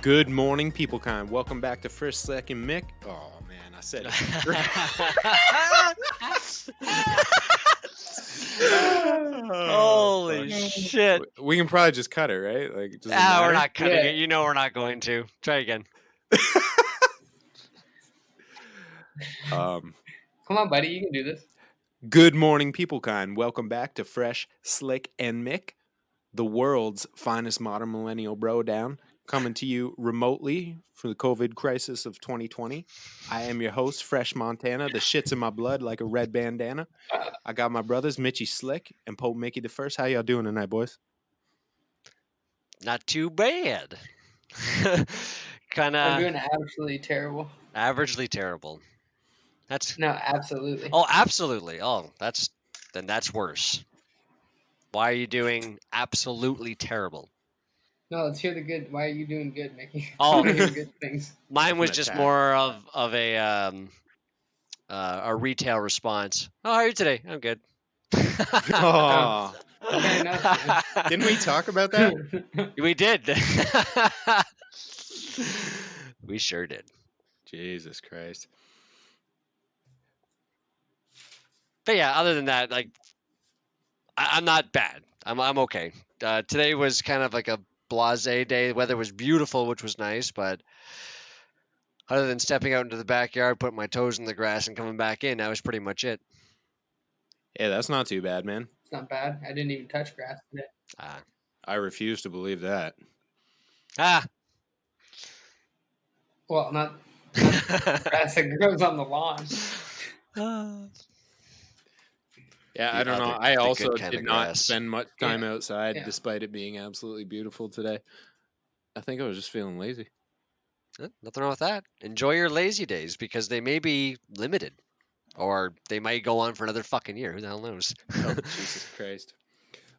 Good morning, people kind. Welcome back to First, Second, Mick. Oh, man, I said it. Holy shit. We can probably just cut it, right? Like, does it We're matter? not cutting it. You know we're not going to. Try again. Come on, buddy. You can do this. Good morning, people kind. Welcome back to Fresh, Slick, and Mick, the world's finest modern millennial bro down, coming to you remotely from the COVID crisis of 2020. I am your host, Fresh Montana. The shit's in my blood like a red bandana. I got my brothers, Mitchy Slick and Pope Mickey the First. How y'all doing tonight, boys? Not too bad. Kind I'm of doing absolutely terrible. averagely terrible. No, absolutely. Oh, absolutely. Oh, that's worse. Why are you doing absolutely terrible? No, let's hear the good. Why are you doing good, Mickey? Oh. I hear good things. Mine was just more of a retail response. Oh, how are you today? I'm good. Oh, Okay, no, didn't we talk about that? We did. We sure did. Jesus Christ. But yeah, other than that, like, I'm not bad. I'm okay. Today was kind of like a blasé day. The weather was beautiful, which was nice, but other than stepping out into the backyard, putting my toes in the grass, and coming back in, that was pretty much it. Yeah, that's not too bad, man. It's not bad. I didn't even touch grass today. I refuse to believe that. Well, not grass that grows on the lawn. Yeah, The I don't know. other- I the also good kind did of not grass. spend much time Yeah. outside, Yeah. despite it being absolutely beautiful today. I think I was just feeling lazy. Nothing wrong with that. Enjoy your lazy days because they may be limited, or they might go on for another fucking year. Who the hell knows? Oh, Jesus Christ.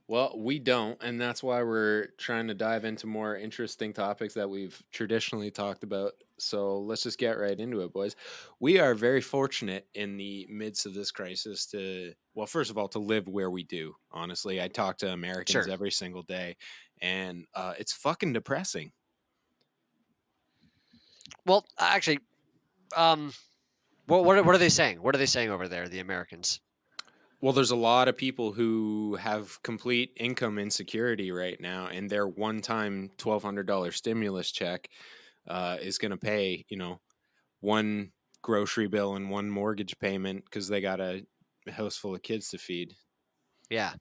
Well, we don't, and that's why we're trying to dive into more interesting topics that we've traditionally talked about. So let's just get right into it, boys. We are very fortunate in the midst of this crisis to, well, first of all, to live where we do. Honestly, I talk to Americans Sure. every single day, and it's fucking depressing. Well, actually, what are they saying? What are they saying over there, the Americans? Well, there's a lot of people who have complete income insecurity right now, and their one-time $1,200 stimulus check is going to pay, one grocery bill and one mortgage payment because they got a house full of kids to feed. Yeah.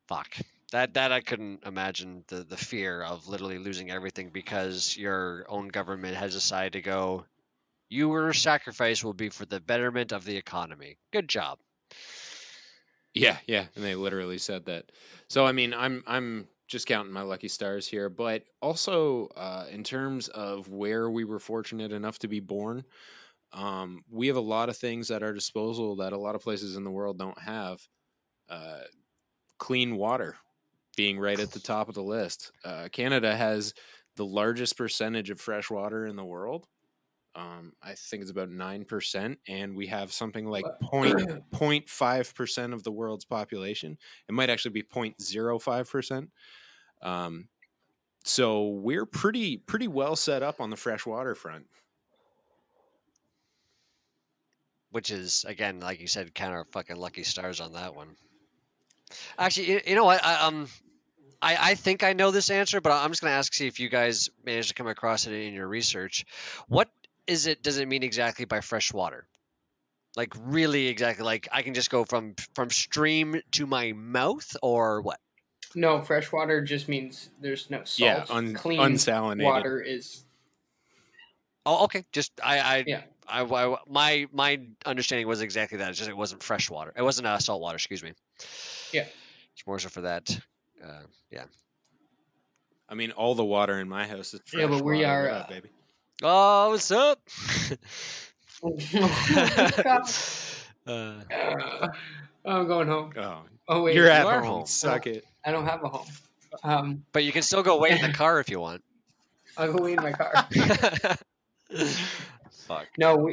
Fuck. That I couldn't imagine the fear of literally losing everything because your own government has decided to go, your sacrifice will be for the betterment of the economy. Good job. Yeah, and they literally said that. So I mean, I'm just counting my lucky stars here, but also in terms of where we were fortunate enough to be born, we have a lot of things at our disposal that a lot of places in the world don't have. Clean water being right at the top of the list. Canada has the largest percentage of fresh water in the world. I think it's about 9%, and we have something like 0.5% of the world's population. It might actually be 0.05%. So we're pretty well set up on the fresh water front. Which is, again, like you said, kind of fucking lucky stars on that one. Actually, you know what? I think I know this answer, but I'm just going to ask, see if you guys managed to come across it in your research. What does it mean exactly by fresh water? Like, really exactly, like I can just go from stream to my mouth, or what? No, fresh water just means there's no salt. Yeah, Clean unsalinated water is. Oh, okay. Just Yeah. my understanding was exactly that. It's just it wasn't fresh water. It wasn't salt water. Excuse me. Yeah. It's more so for that. Yeah. I mean, all the water in my house is fresh Yeah, but we water. are, What up, baby? Oh, what's up? I'm going home. Oh, wait, you're at you are home. home. Suck it. I don't have a home. But you can still go wait in the car if you want. I'll go wait in my car. Fuck. No,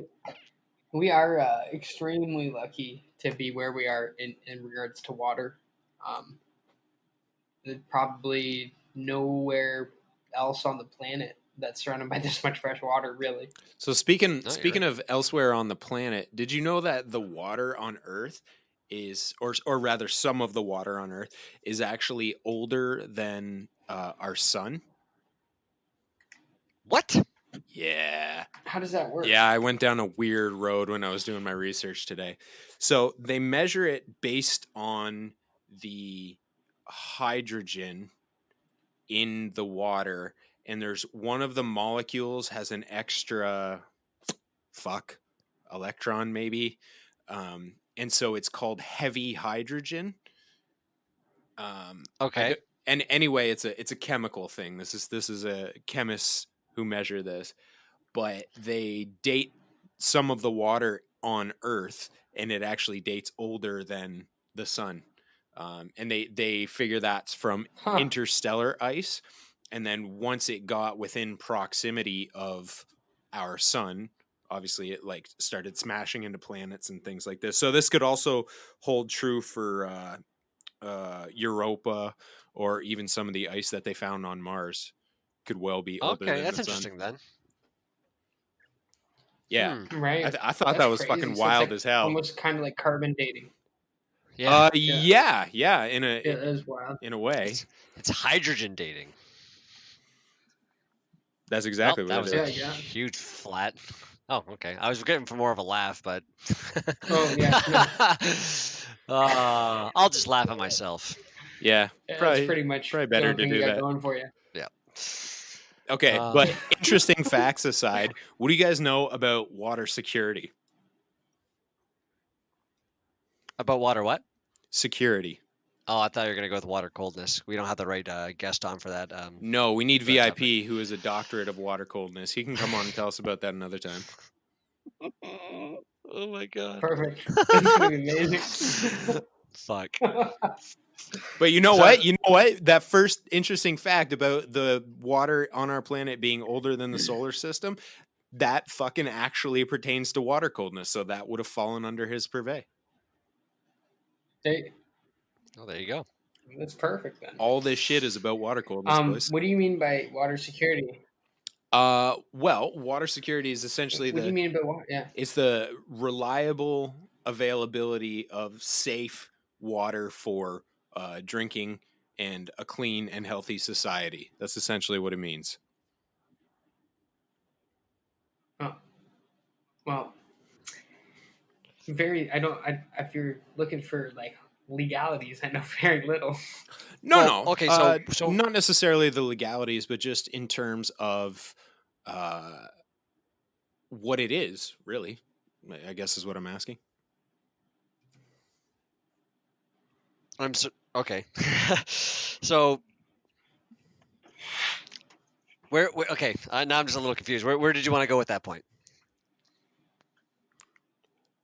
we are extremely lucky to be where we are in regards to water. There's probably nowhere else on the planet that's surrounded by this much fresh water, really. So speaking No, you're speaking right. of elsewhere on the planet, did you know that the water on Earth is, or rather, some of the water on Earth is actually older than our sun? What? Yeah. How does that work? Yeah, I went down a weird road when I was doing my research today. So they measure it based on the hydrogen in the water, and there's one of the molecules has an extra electron, maybe. And so it's called heavy hydrogen. Okay. And anyway, it's a chemical thing. This is a chemists who measure this, but they date some of the water on Earth, and it actually dates older than the sun. And they figure that's from Huh. interstellar ice, and then once it got within proximity of our sun, obviously it like started smashing into planets and things like this. So this could also hold true for Europa, or even some of the ice that they found on Mars could well be older Okay, than that's the sun. interesting then. Yeah, Right. I thought That's that was crazy. fucking So it's wild like as hell. almost kind of like carbon dating. Yeah. Yeah, in It is wild. a way. It's hydrogen dating. That's exactly That what was it a is. Yeah. huge flat. Oh, okay. I was getting for more of a laugh, but Oh, yeah, I'll just laugh at myself. Yeah, That's probably pretty much the better only to thing you do got that. going for you. Yeah. Okay, but interesting facts aside, what do you guys know about water security? About water what? Security. Oh, I thought you were gonna go with water coldness. We don't have the right guest on for that. No, we need for that VIP who is a doctorate of water coldness. He can come on and tell us about that another time. Oh my god. Perfect. It's gonna be amazing. Fuck. But you know So- what? You know what? That first interesting fact about the water on our planet being older than the solar system, that fucking actually pertains to water coldness. So that would have fallen under his purvey. Oh, there you go. That's perfect then. All this shit is about water coldness, boys. What do you mean by water security? Well, water security is essentially What do you mean by water? Yeah. it's the reliable availability of safe water for drinking and a clean and healthy society. That's essentially what it means. Oh. Well, if you're looking for like legalities, I know very little. No. Okay, so not necessarily the legalities, but just in terms of what it is, really, I guess is what I'm asking. Okay. So where okay, now I'm just a little confused. Where did you want to go with that point?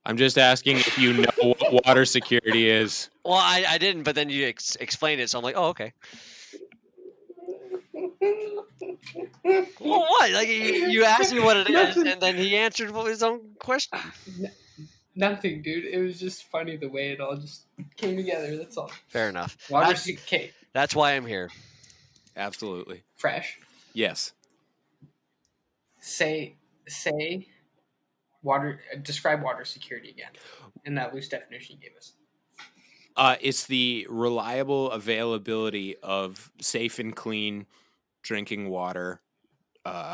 I'm just asking if you know what water security is. Well, I didn't, but then you explained it, so I'm like, oh, okay. Well, what? Like you asked me what it is, and then he answered his own question. Nothing, dude. It was just funny the way it all just came together. That's all. Fair enough. Water That's why I'm here. Absolutely. fresh. Yes. Say water. Describe water security again in that loose definition you gave us. It's the reliable availability of safe and clean drinking water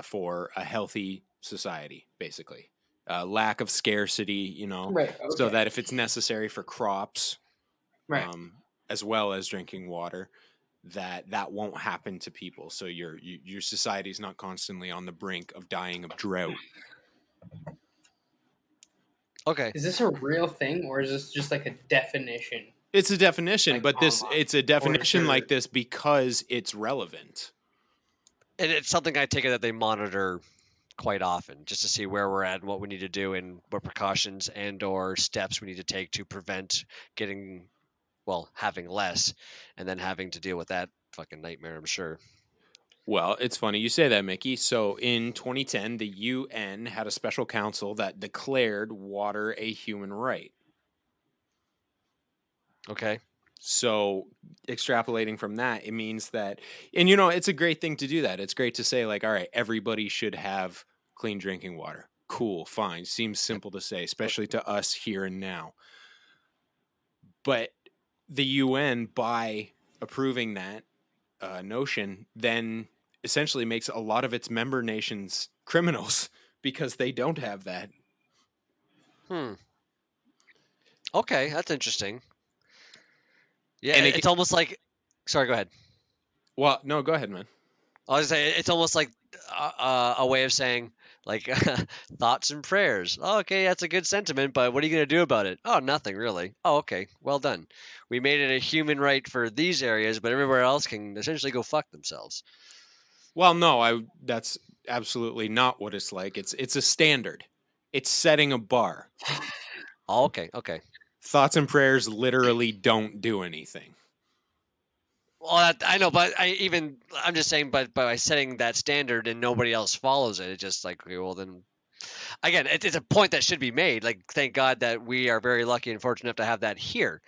for a healthy society, basically. Lack of scarcity, Right. Okay. so that if it's necessary for crops, right. As well as drinking water, that won't happen to people. So your society is not constantly on the brink of dying of drought. Okay. Is this a real thing or is this just like a definition? It's a definition, Like but online, it's a definition or- like this because it's relevant. And it's something I take it that they monitor quite often, just to see where we're at and what we need to do and what precautions and or steps we need to take to prevent having less and then having to deal with that fucking nightmare, I'm sure. Well, it's funny you say that, Mickey. So in 2010, the UN had a special council that declared water a human right. Okay. So extrapolating from that, it means that, and it's a great thing to do that. It's great to say, like, all right, everybody should have clean drinking water. Cool, fine. Seems simple to say, especially to us here and now. But the UN, by approving that notion, then essentially makes a lot of its member nations criminals because they don't have that. Okay, that's interesting. Yeah, And it's almost like. Sorry, go ahead. Well, no, go ahead, man. I was gonna say it's almost like a way of saying like thoughts and prayers. Oh, okay, that's a good sentiment, but what are you gonna do about it? Oh, nothing really. Oh, okay, well done. We made it a human right for these areas, but everywhere else can essentially go fuck themselves. Well, no, that's absolutely not what it's like. It's a standard. It's setting a bar. Oh, okay. Thoughts and prayers literally don't do anything. Well, I know, but I'm just saying, but by setting that standard and nobody else follows it, it's just like, okay, well then, again, it's a point that should be made. Like, thank God that we are very lucky and fortunate enough to have that here.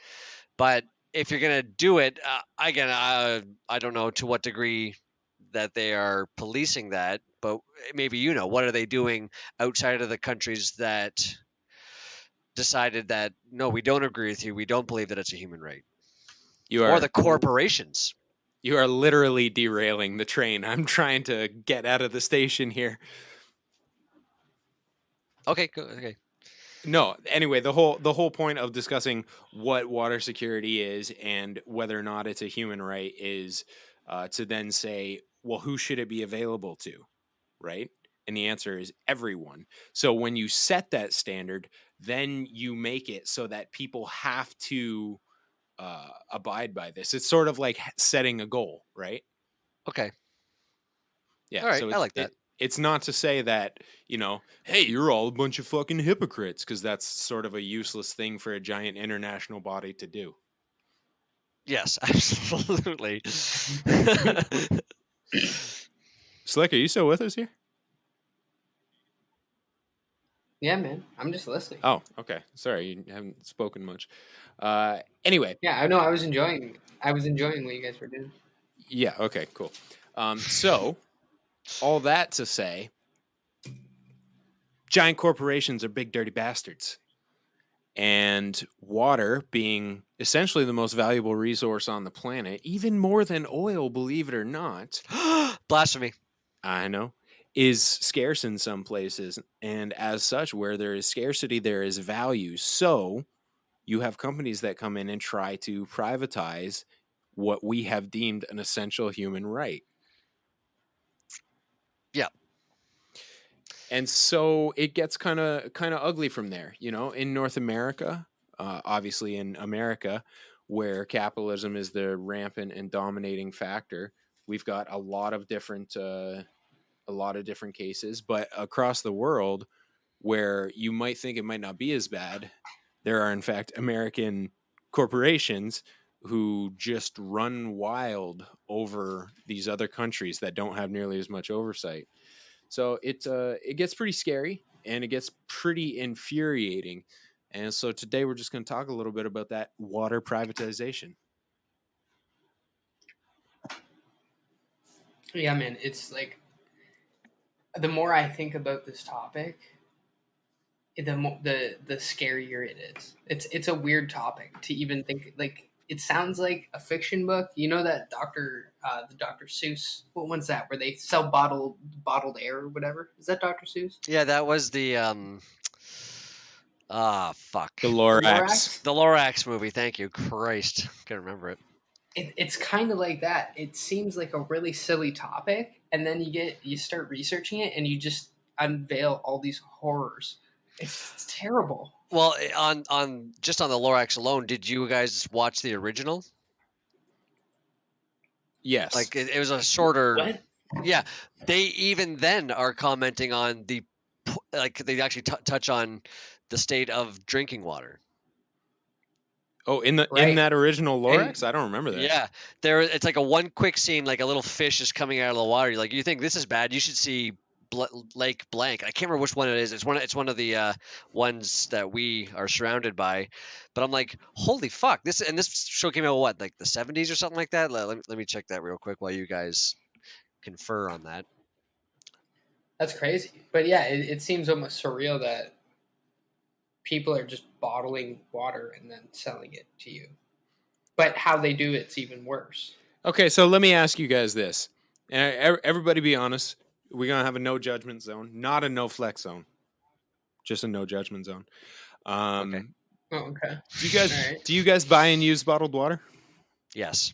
But if you're gonna do it, again, I don't know to what degree that they are policing that, but maybe what are they doing outside of the countries that decided that no, we don't agree with you, we don't believe that it's a human right, or the corporations. You are literally derailing the train. I'm trying to get out of the station here. Okay, okay. No, anyway, the whole point of discussing what water security is and whether or not it's a human right is to then say, well, who should it be available to, right? And the answer is everyone. So when you set that standard, then you make it so that people have to abide by this. It's sort of like setting a goal, right? Okay. Yeah. All right, So I like that. It's not to say that, hey, you're all a bunch of fucking hypocrites, because that's sort of a useless thing for a giant international body to do. Yes, absolutely. Slick, are you still with us here? Yeah, man. I'm just listening. Oh, okay. Sorry, you haven't spoken much. Anyway. Yeah, I know. I was enjoying what you guys were doing. Yeah. Okay. Cool. So, all that to say, giant corporations are big dirty bastards, and water being essentially the most valuable resource on the planet, even more than oil, believe it or not. Blasphemy. I know. Is scarce in some places, and as such, where there is scarcity, there is value. So you have companies that come in and try to privatize what we have deemed an essential human right. Yeah. And so it gets kind of ugly from there, in North America, obviously in America, where capitalism is the rampant and dominating factor. We've got a lot of different cases, but across the world, where you might think it might not be as bad, there are in fact American corporations who just run wild over these other countries that don't have nearly as much oversight. So it gets pretty scary, and it gets pretty infuriating. And so today we're just going to talk a little bit about that water privatization. Yeah, man. It's like the more I think about this topic, the scarier it is. It's a weird topic to even think. Like, it sounds like a fiction book. You know that the Dr. Seuss. What one's that? Where they sell bottled air or whatever? Is that Dr. Seuss? Yeah, that was the fuck. The Lorax. The Lorax movie. Thank you, Christ. Can't remember it. It's kind of like that. It seems like a really silly topic, and then you start researching it, and you just unveil all these horrors. It's terrible. Well, on just on the Lorax alone, did you guys watch the original? Yes. Like it was a shorter. What? Yeah, they even then are commenting on they actually touch on the state of drinking water. Oh, in that original Lorax, I don't remember that. Yeah, it's like a one quick scene, like a little fish is coming out of the water. You're like, you think this is bad? You should see Lake Blank. I can't remember which one it is. It's one of the ones that we are surrounded by. But I'm like, holy fuck! This show came out what, like the 70s or something like that. Let me check that real quick while you guys confer on that. That's crazy. But yeah, it seems almost surreal that people are just bottling water and then selling it to you. But how they do it's even worse. Okay, so let me ask you guys this. And everybody be honest. We're going to have a no judgment zone, not a no flex zone. Just a no judgment zone. Okay. Oh, okay. Do you guys buy and use bottled water? Yes.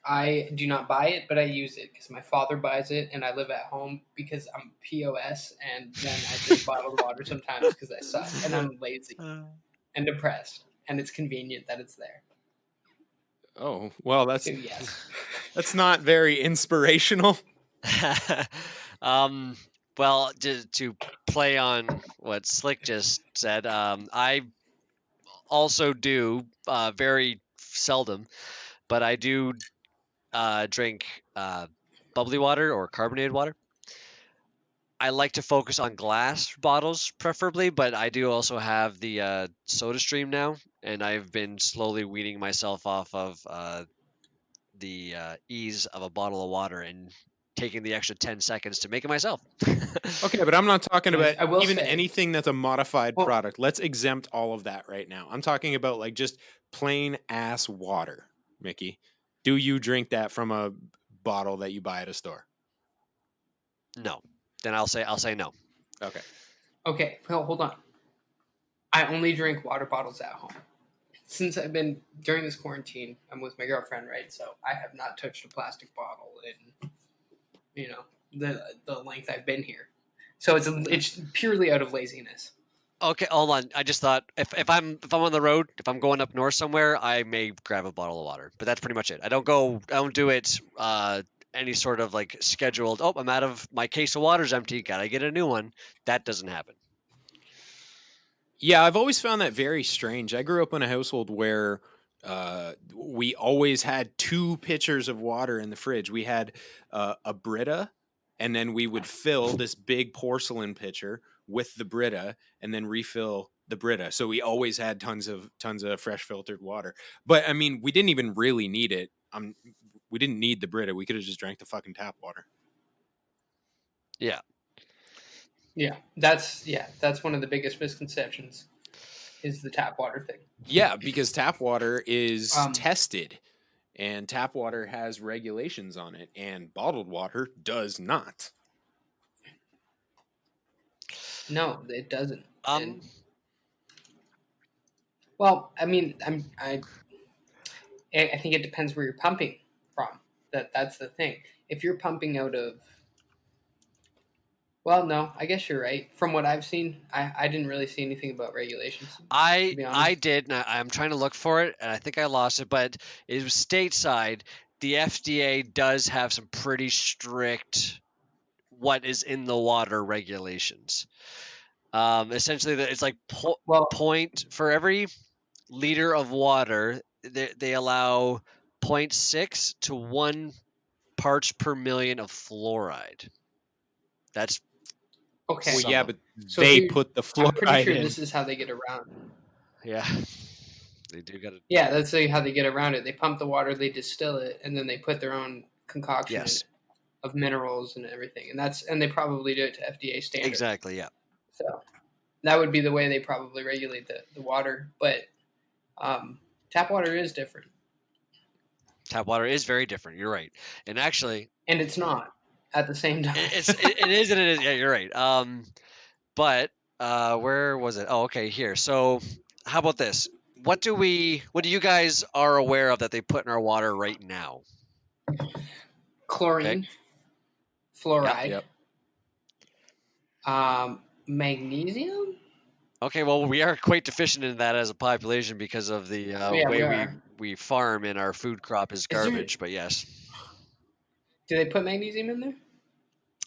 I do not buy it, but I use it because my father buys it, and I live at home because I'm POS, and then I drink bottled water sometimes because I suck and I'm lazy and depressed, and it's convenient that it's there. Oh, well, So yes. that's not very inspirational. Well, to play on what Slick just said, I also do very seldom, but I do drink bubbly water or carbonated water. I like to focus on glass bottles preferably, but I do also have the Soda Stream now, and I've been slowly weaning myself off of the ease of a bottle of water and taking the extra 10 seconds to make it myself. Okay, but I'm not talking Nice. about I will even say- anything that's a modified Well- product. Let's exempt all of that right now. I'm talking about like just plain ass water, Mickey. Do you drink that from a bottle that you buy at a store? No. Then I'll say no. Okay. Okay, well, hold on. I only drink water bottles at home. Since I've been during this quarantine, I'm with my girlfriend, right? So I have not touched a plastic bottle in, the length I've been here. So it's purely out of laziness. Okay, hold on. I just thought if I'm on the road, if I'm going up north somewhere, I may grab a bottle of water. But that's pretty much it. I don't do it any sort of like scheduled, oh, I'm out of my case of water's empty, gotta get a new one. That doesn't happen. Yeah, I've always found that very strange. I grew up in a household where we always had 2 pitchers of water in the fridge. We had a Brita, and then we would fill this big porcelain pitcher with the Brita, and then refill the Brita. So we always had tons of fresh filtered water. But I mean, we didn't even really need it. We didn't need the Brita. We could have just drank the fucking tap water. Yeah. Yeah, that's one of the biggest misconceptions is the tap water thing. Yeah, because tap water is Um, tested, and tap water has regulations on it, and bottled water does not. No, it doesn't. Um, Well, I mean, I think it depends where you're pumping from. That's the thing. If you're pumping out of, well, no, I guess you're right. From what I've seen, I didn't really see anything about regulations. To be honest. I did, and I'm trying to look for it, and I think I lost it, but it was stateside. The FDA does have some pretty strict what is in the water regulations. Essentially, it's like point for every liter of water, they allow 0.6 to 1 parts per million of fluoride. That's Okay. Well, some yeah, of- but So they here- put the I'm pretty fluoride sure in. this is how they get around. yeah, they do got to. Yeah, that's how they get around it. They pump the water, they distill it, and then they put their own concoction Yes. in it of minerals and everything. And they probably do it to FDA standards. Exactly. Yeah. So that would be the way they probably regulate the water. But tap water is different. Tap water is very different. You're right, and actually, And it's not at the same time. it is and it is. Yeah, you're right. But where was it? Oh, okay, here. So, how about this? What do you guys are aware of that they put in our water right now? Chlorine, fluoride, Yep. Magnesium. Okay, well, we are quite deficient in that as a population because of the way we farm and our food crop is garbage. But yes. Do they put magnesium in there?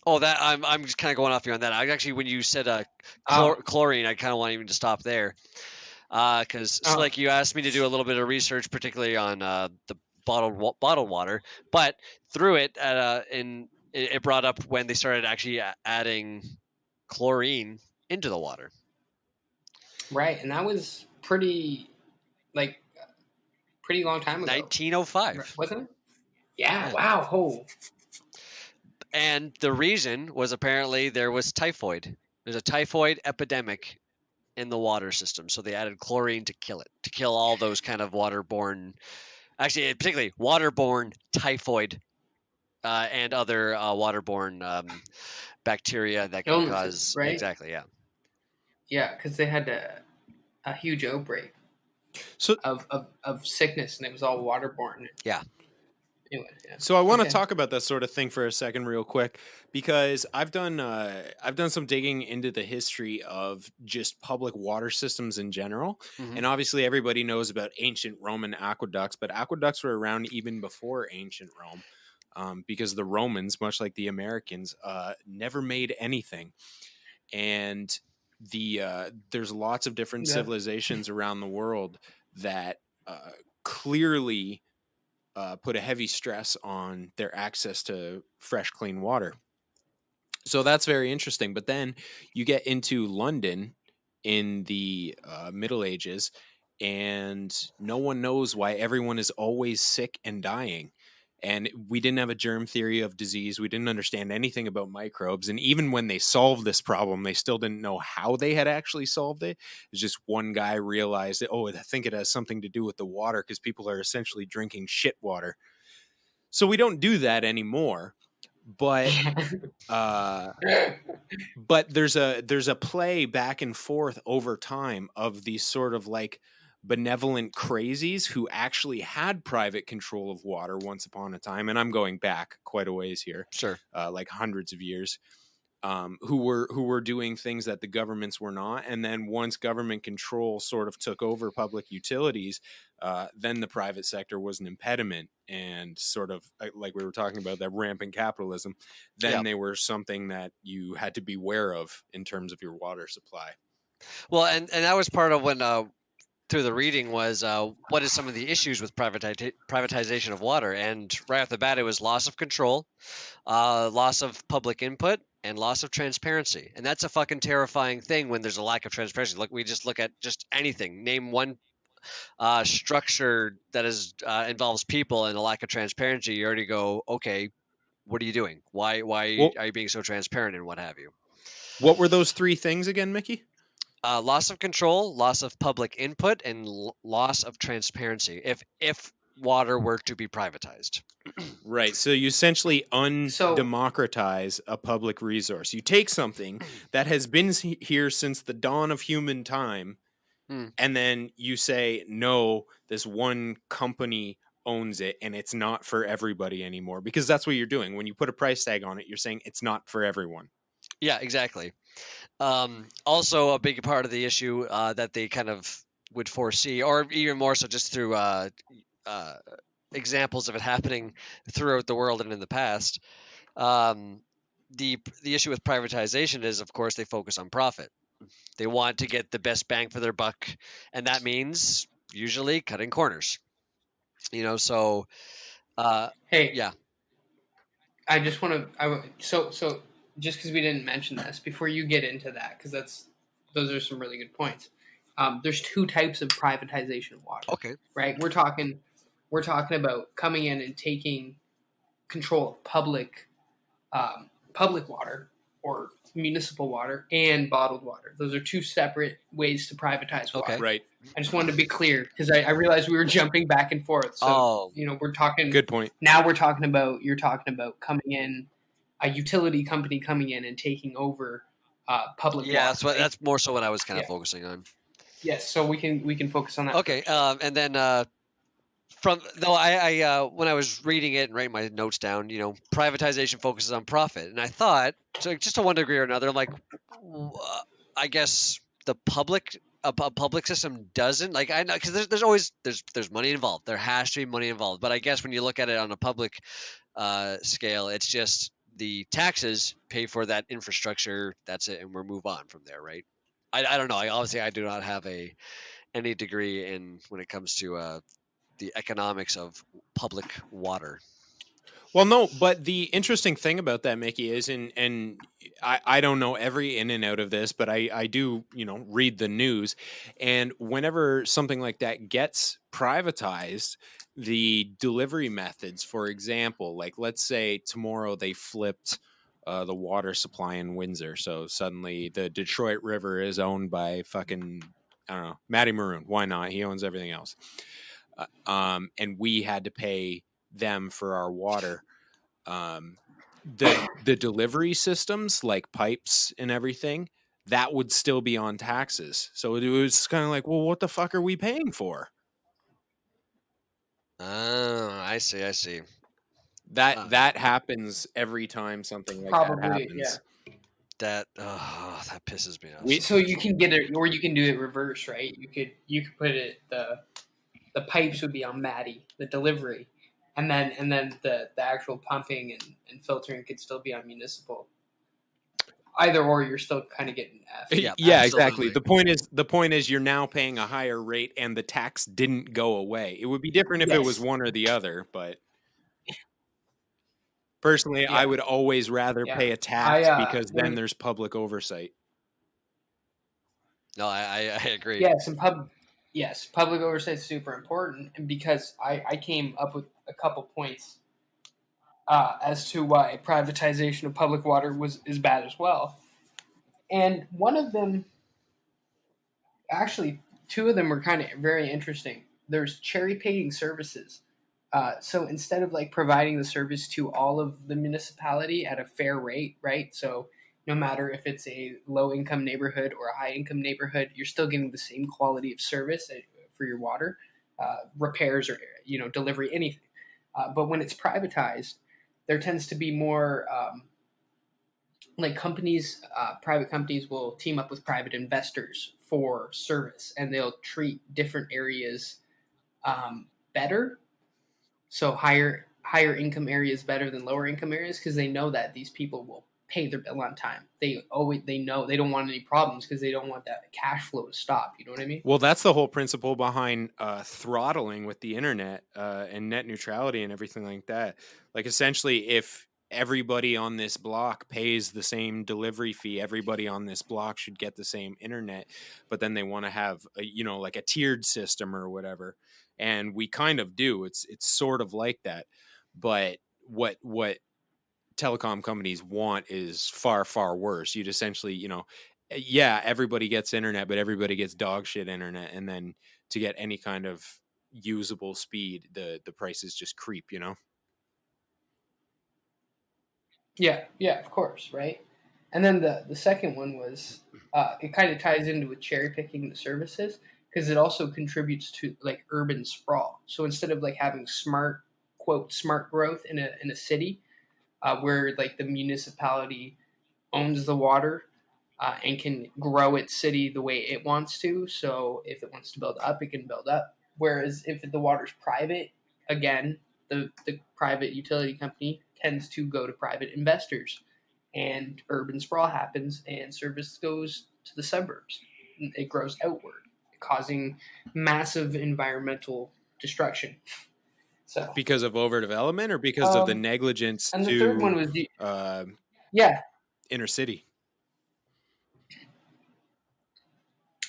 Oh, that I'm just kind of going off here on that. I actually, when you said chlorine, I kind of want even to stop there, because Slick, you asked me to do a little bit of research, particularly on the bottled water, but through it in it brought up when they started actually adding chlorine into the water. Right, and that was pretty long time ago, 1905. wasn't it? Yeah. Yeah. Wow. Oh. And the reason was apparently there was typhoid. There's a typhoid epidemic in the water system, so they added chlorine to kill it, to kill all those kind of waterborne, actually particularly waterborne typhoid and other waterborne bacteria that can Illnesses, cause right? exactly, yeah. Yeah, because they had a huge outbreak So of sickness, and it was all waterborne. Yeah. Anyway, yeah. So I want to Okay. talk about that sort of thing for a second, real quick, because I've done some digging into the history of just public water systems in general, Mhm. and obviously everybody knows about ancient Roman aqueducts, but aqueducts were around even before ancient Rome, because the Romans, much like the Americans, never made anything, and there's lots of different Yeah. civilizations around the world that clearly put a heavy stress on their access to fresh, clean water. So that's very interesting. But then you get into London in the Middle Ages, and no one knows why everyone is always sick and dying. And we didn't have a germ theory of disease. We didn't understand anything about microbes. And even when they solved this problem, they still didn't know how they had actually solved it. It's just one guy realized that, oh, I think it has something to do with the water because people are essentially drinking shit water. So we don't do that anymore. But uh, but there's a play back and forth over time of these sort of like benevolent crazies who actually had private control of water once upon a time, and I'm going back quite a ways here, Sure. like hundreds of years, who were doing things that the governments were not. And then once government control sort of took over public utilities, then the private sector was an impediment, and sort of like we were talking about, that rampant capitalism, then Yeah. they were something that you had to be aware of in terms of your water supply. Well, and that was part of when through the reading was what is some of the issues with privatization of water, and right off the bat it was loss of control, loss of public input, and loss of transparency. And that's a fucking terrifying thing when there's a lack of transparency. Look, we just look at just anything. Name one structure that is involves people and a lack of transparency. You already go, okay, what are you doing? Why Well, are you being so transparent and what have you? what were those three things again, Mickey? Loss of control, loss of public input, and loss of transparency. If water were to be privatized. Right. So you essentially So undemocratize a public resource. You take something that has been here since the dawn of human time, Hmm. and then you say, no, this one company owns it and it's not for everybody anymore. Because that's what you're doing. When you put a price tag on it, you're saying it's not for everyone. Yeah, exactly. Also, a big part of the issue that they kind of would foresee, or even more so just through examples of it happening throughout the world and in the past, um, the issue with privatization is, of course, they focus on profit. They want to get the best bang for their buck, and that means usually cutting corners. So hey, yeah, I just want to. So just because we didn't mention this before you get into that, because those are some really good points. There's two types of privatization of water. okay, Right? We're talking about coming in and taking control of public water or municipal water and bottled water. Those are two separate ways to privatize water. Okay. Right. I just wanted to be clear because I realized we were jumping back and forth. So we're talking. Good point. Now you're talking about coming in, a utility company coming in and taking over public yeah, water. Right? that's more so what I was kind of Yeah. focusing on. Yes, so we can focus on that. Okay, first. and then from though I when I was reading it and writing my notes down, privatization focuses on profit, and I thought, so just to one degree or another, I'm like, I guess the public a public system doesn't, like, I know, because there's always there's money involved. There has to be money involved, but I guess when you look at it on a public scale, it's just the taxes pay for that infrastructure. That's it, and we'll move on from there, right? I don't know. Obviously I do not have any degree in when it comes to the economics of public water. Well, no, but the interesting thing about that, Mickey, is and I don't know every in and out of this, but I do, read the news. And whenever something like that gets privatized, the delivery methods, for example, like let's say tomorrow they flipped the water supply in Windsor. So suddenly the Detroit River is owned by fucking, I don't know, Matty Maroon. Why not? He owns everything else. And we had to pay them for our water. The delivery systems like pipes and everything that would still be on taxes. So it was kind of like, well, what the fuck are we paying for? Oh, I see. That happens every time something like that Probably, yeah. happens. That pisses me off. So you can get it, or you can do it reverse, right? You could put it the pipes would be on Maddie, the delivery, and then the actual pumping and filtering could still be on municipal. Either or, you're still kind of getting F. Yeah, exactly. The point is you're now paying a higher rate and the tax didn't go away. It would be different if it was one or the other, but personally, I would always rather pay a tax because then there's public oversight. No, I agree. Yes, public oversight is super important, and because I came up with a couple points as to why privatization of public water is bad as well. And one of them, actually, two of them were kind of very interesting. There's cherry picking services. So instead of like providing the service to all of the municipality at a fair rate, right? So no matter if it's a low income neighborhood or a high income neighborhood, you're still getting the same quality of service for your water, repairs or delivery, anything. But when it's privatized, there tends to be more like companies, private companies will team up with private investors for service, and they'll treat different areas better. So higher income areas better than lower income areas because they know that these people will pay their bill on time. They know they don't want any problems because they don't want that cash flow to stop. You know what I mean? Well, that's the whole principle behind throttling with the internet and net neutrality and everything like that. Like essentially, if everybody on this block pays the same delivery fee, everybody on this block should get the same internet. But then they want to have like a tiered system or whatever, and we kind of do. It's sort of like that, but what telecom companies want is far, far worse. You'd essentially, yeah, everybody gets internet, but everybody gets dog shit internet. And then to get any kind of usable speed, the prices just creep, Yeah, of course, right? And then the second one was it kind of ties into with cherry picking the services because it also contributes to like urban sprawl. So instead of like having smart growth in a city, where like the municipality owns the water and can grow its city the way it wants to. So if it wants to build up, it can build up. Whereas if the water's private, again, the private utility company tends to go to private investors, and urban sprawl happens, and service goes to the suburbs. It grows outward, causing massive environmental destruction. So because of overdevelopment or because of the negligence and the third one was inner city.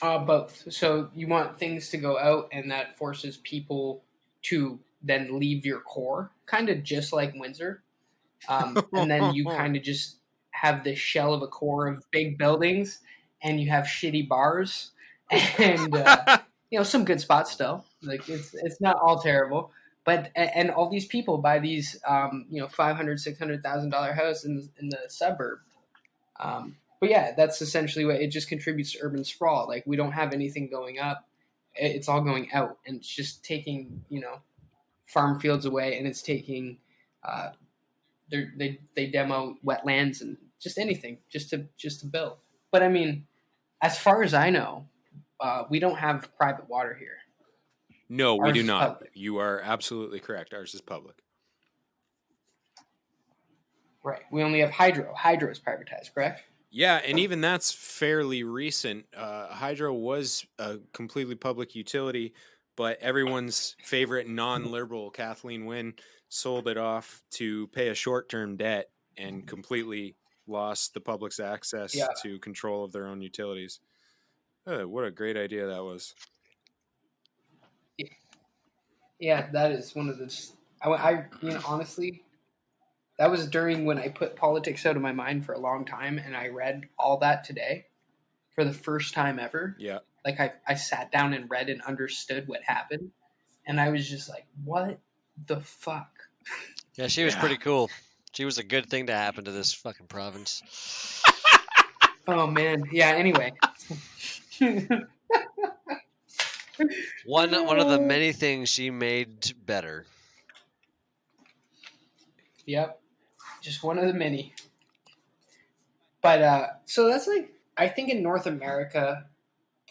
Both. So you want things to go out, and that forces people to then leave your core, kind of just like Windsor. And then you kind of just have this shell of a core of big buildings, and you have shitty bars, and some good spots still. Like it's not all terrible, but and all these people buy these $500,000-$600,000 house in the suburb. But yeah, that's essentially what it just contributes to urban sprawl. Like we don't have anything going up; it's all going out, and it's just taking farm fields away, and it's taking they demo wetlands and just anything just to build. But I mean, as far as I know, we don't have private water here. No, we do not. Public. You are absolutely correct. Ours is public. Right. We only have hydro. Hydro is privatized, correct? Yeah, and even that's fairly recent. Hydro was a completely public utility, but everyone's favorite non-liberal, Kathleen Wynne, sold it off to pay a short-term debt and completely lost the public's access Yeah. to control of their own utilities. What a great idea that was. Yeah, that is one of the. Honestly, that was during when I put politics out of my mind for a long time, and I read all that today for the first time ever. Yeah. Like I sat down and read and understood what happened, and I was just like, "What the fuck?" Yeah, she was pretty cool. She was a good thing to happen to this fucking province. Oh man, yeah. Anyway, One of the many things she made better. Yep, just one of the many. But so that's like, I think in North America,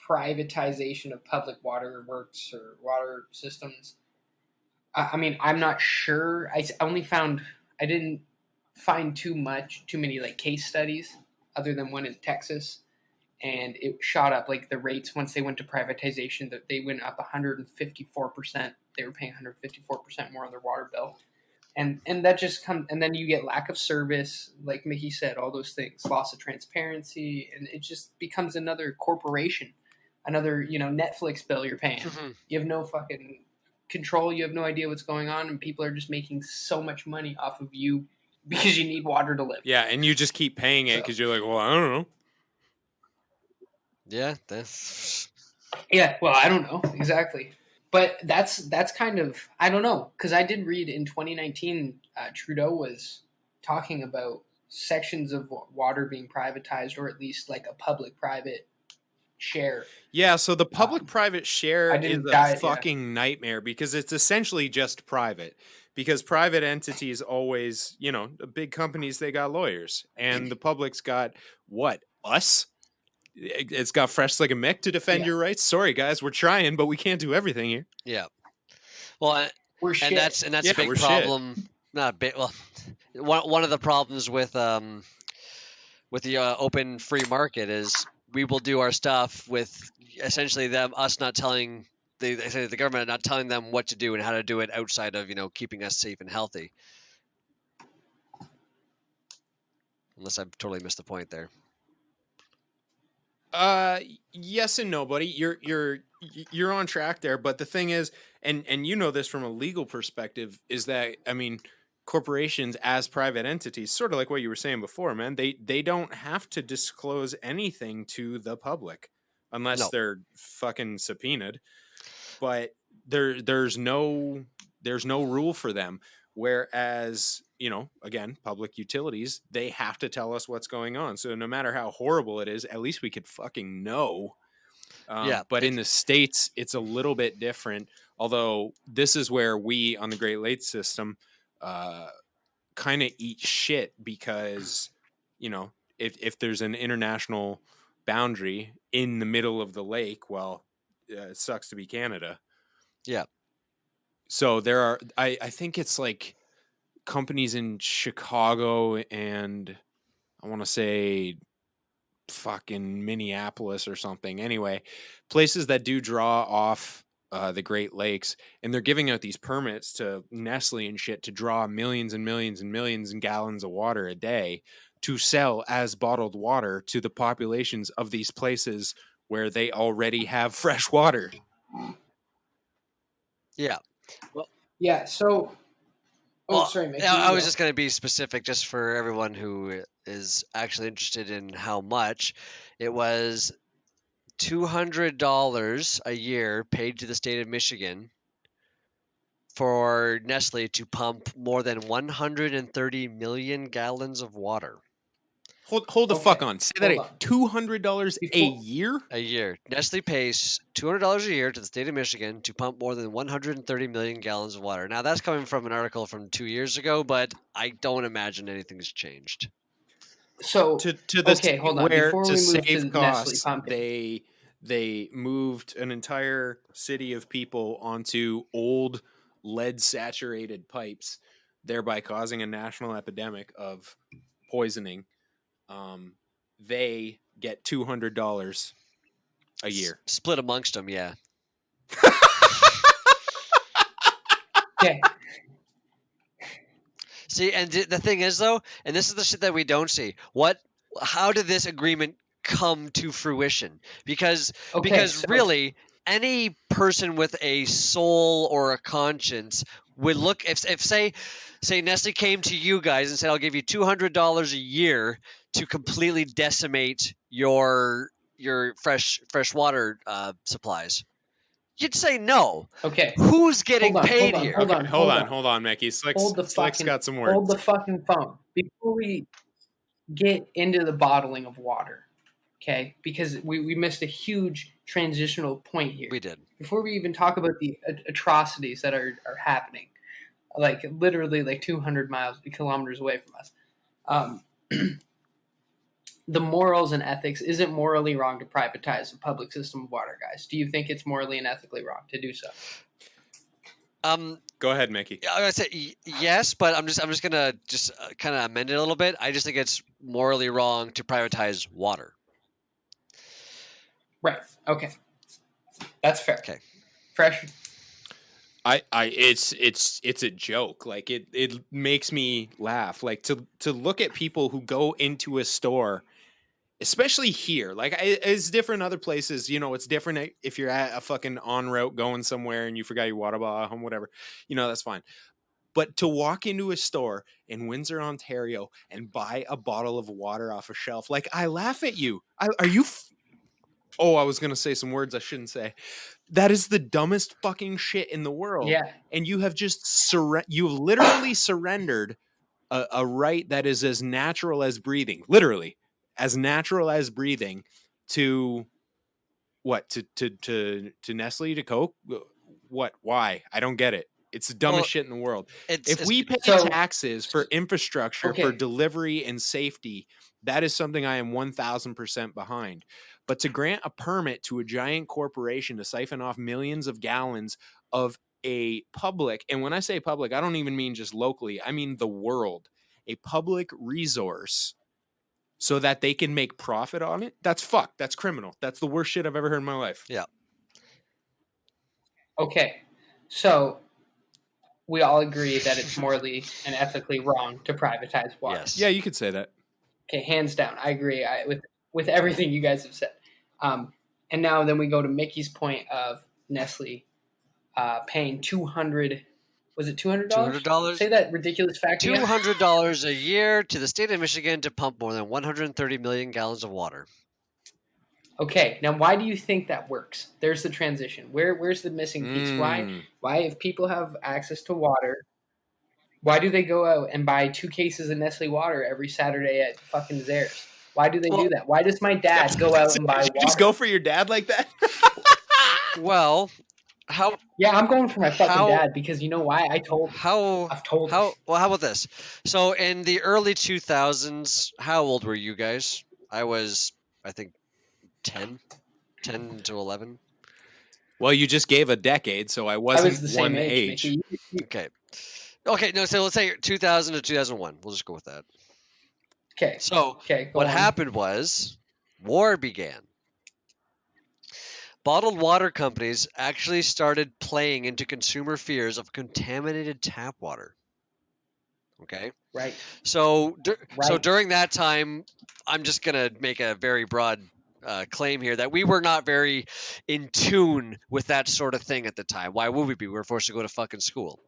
privatization of public water works or water systems. I mean, I'm not sure. I didn't find too many like case studies other than one in Texas, and it shot up like the rates once they went to privatization. That they went up 154%. They were paying 154% more on their water bill, and that just comes. And then you get lack of service, like Mickey said, all those things, loss of transparency, and it just becomes another corporation, another Netflix bill you're paying. You have no fucking control. You have no idea what's going on, and people are just making so much money off of you because you need water to live. Yeah, and you just keep paying it because you're like, well, I don't know. Yeah, that's. Yeah, well, I don't know exactly, but that's kind of, I don't know, because I did read in 2019 Trudeau was talking about sections of water being privatized, or at least like a public-private share. Yeah, so the public-private share is a fucking nightmare because it's essentially just private. Because private entities always, big companies, they got lawyers. And the public's got, what, us? It's got Fresh Slick and Mick to defend your rights. Sorry, guys, we're trying, but we can't do everything here. Yeah. Well, we're shit. That's a big problem. Shit. Not a bit. Well, one of the problems with the open free market is we will do our stuff with essentially us not telling the government not telling them what to do and how to do it outside of keeping us safe and healthy. Unless I've totally missed the point there. Yes and no, buddy. You're on track there, but the thing is, and you know this from a legal perspective, is that corporations as private entities, sort of like what you were saying before, man, they don't have to disclose anything to the public unless they're fucking subpoenaed. But there's no rule for them. Whereas, again, public utilities, they have to tell us what's going on. So no matter how horrible it is, at least we could fucking know. But in the States, it's a little bit different. Although this is where we on the Great Lakes system kind of eat shit because, if there's an international boundary in the middle of the lake, well, it sucks to be Canada. Yeah. So there are, I think it's like companies in Chicago and I want to say fucking Minneapolis or something. Anyway, places that do draw off the Great Lakes, and they're giving out these permits to Nestle and shit to draw millions and millions and millions of gallons of water a day to sell as bottled water to the populations of these places where they already have fresh water. Yeah. Well, yeah. So, sorry, Mick. I was just going to be specific just for everyone who is actually interested in how much. It was $200 a year paid to the state of Michigan for Nestle to pump more than 130 million gallons of water. Hold the fuck on. Say that $200 a year? A year. Nestle pays $200 a year to the state of Michigan to pump more than 130 million gallons of water. Now, that's coming from an article from 2 years ago, but I don't imagine anything's changed. So, to the hold on. Where before to we move save to costs, Nestle pumping, they moved an entire city of people onto old lead-saturated pipes, thereby causing a national epidemic of poisoning. They get $200 a year, split amongst them. Yeah. Okay. See, and the thing is though, and this is the shit that we don't see. How did this agreement come to fruition? Because Okay. So really, any person with a soul or a conscience would look if say Nestle came to you guys and said, "I'll give you $200 a year to completely decimate your fresh water supplies." You'd say no. okay. Who's getting Hold on. paid Hold on. here? Hold Okay, on. hold on, Mickey. Hold the Slick's fucking got some words. hold the fucking phone before we get into the bottling of water. Okay, because we missed a huge transitional point here. We did. Before we even talk about the atrocities that are happening, like literally like 200 kilometers away from us. The morals and ethics, is it morally wrong to privatize the public system of water, guys? Do you think it's morally and ethically wrong to do so? Go ahead, Mickey. I would say yes, but I'm just gonna kind of amend it a little bit. I just think it's morally wrong to privatize water. Right. Okay. That's fair. Okay. Fresh. It's a joke. Like it makes me laugh. Like to look at people who go into a store, especially here. Like it's different other places. You know, it's different if you're at a fucking en route going somewhere and you forgot your water bottle at home, whatever. You know, that's fine. But to walk into a store in Windsor, Ontario, and buy a bottle of water off a shelf, like I laugh at you. Are you? Oh, I was gonna say some words I shouldn't say. That is the dumbest fucking shit in the world. Yeah. And you have just you've literally surrendered a right that is as natural as breathing. Literally, as natural as breathing to what? To Nestle, to Coke? What? Why? I don't get it. It's the dumbest shit in the world. If we pay taxes for infrastructure, for delivery and safety, that is something I am 1,000% behind. But to grant a permit to a giant corporation to siphon off millions of gallons of a public, and when I say public, I don't even mean just locally, I mean the world, a public resource, so that they can make profit on it, that's fucked. That's criminal. That's the worst shit I've ever heard in my life. Yeah. Okay. So we all agree that it's morally and ethically wrong to privatize water. Yes. Yeah, you could say that. Okay, hands down, I agree with everything you guys have said. And now then we go to Mickey's point of Nestle paying $200. Was it $200? $200. Say that ridiculous fact. $200 a year to the state of Michigan to pump more than 130 million gallons of water. Okay, now why do you think that works? There's the transition. Where's the missing piece? Why if people have access to water, why do they go out and buy 2 cases of Nestle water every Saturday at fucking Zehrs? Why do they do that? Why does my dad go out and buy water? Just go for your dad like that? Well, how? Yeah, I'm going for my fucking dad because you know why? I've told Well, how about this? So in the early 2000s, how old were you guys? I was, I think, 10 to 11. Well, you just gave a decade, so I wasn't the same one age. Okay, no, so let's say 2000 to 2001. We'll just go with that. Okay. So what happened was war began. Bottled water companies actually started playing into consumer fears of contaminated tap water. Okay? Right. So during that time, I'm just going to make a very broad claim here that we were not very in tune with that sort of thing at the time. Why would we be? We were forced to go to fucking school.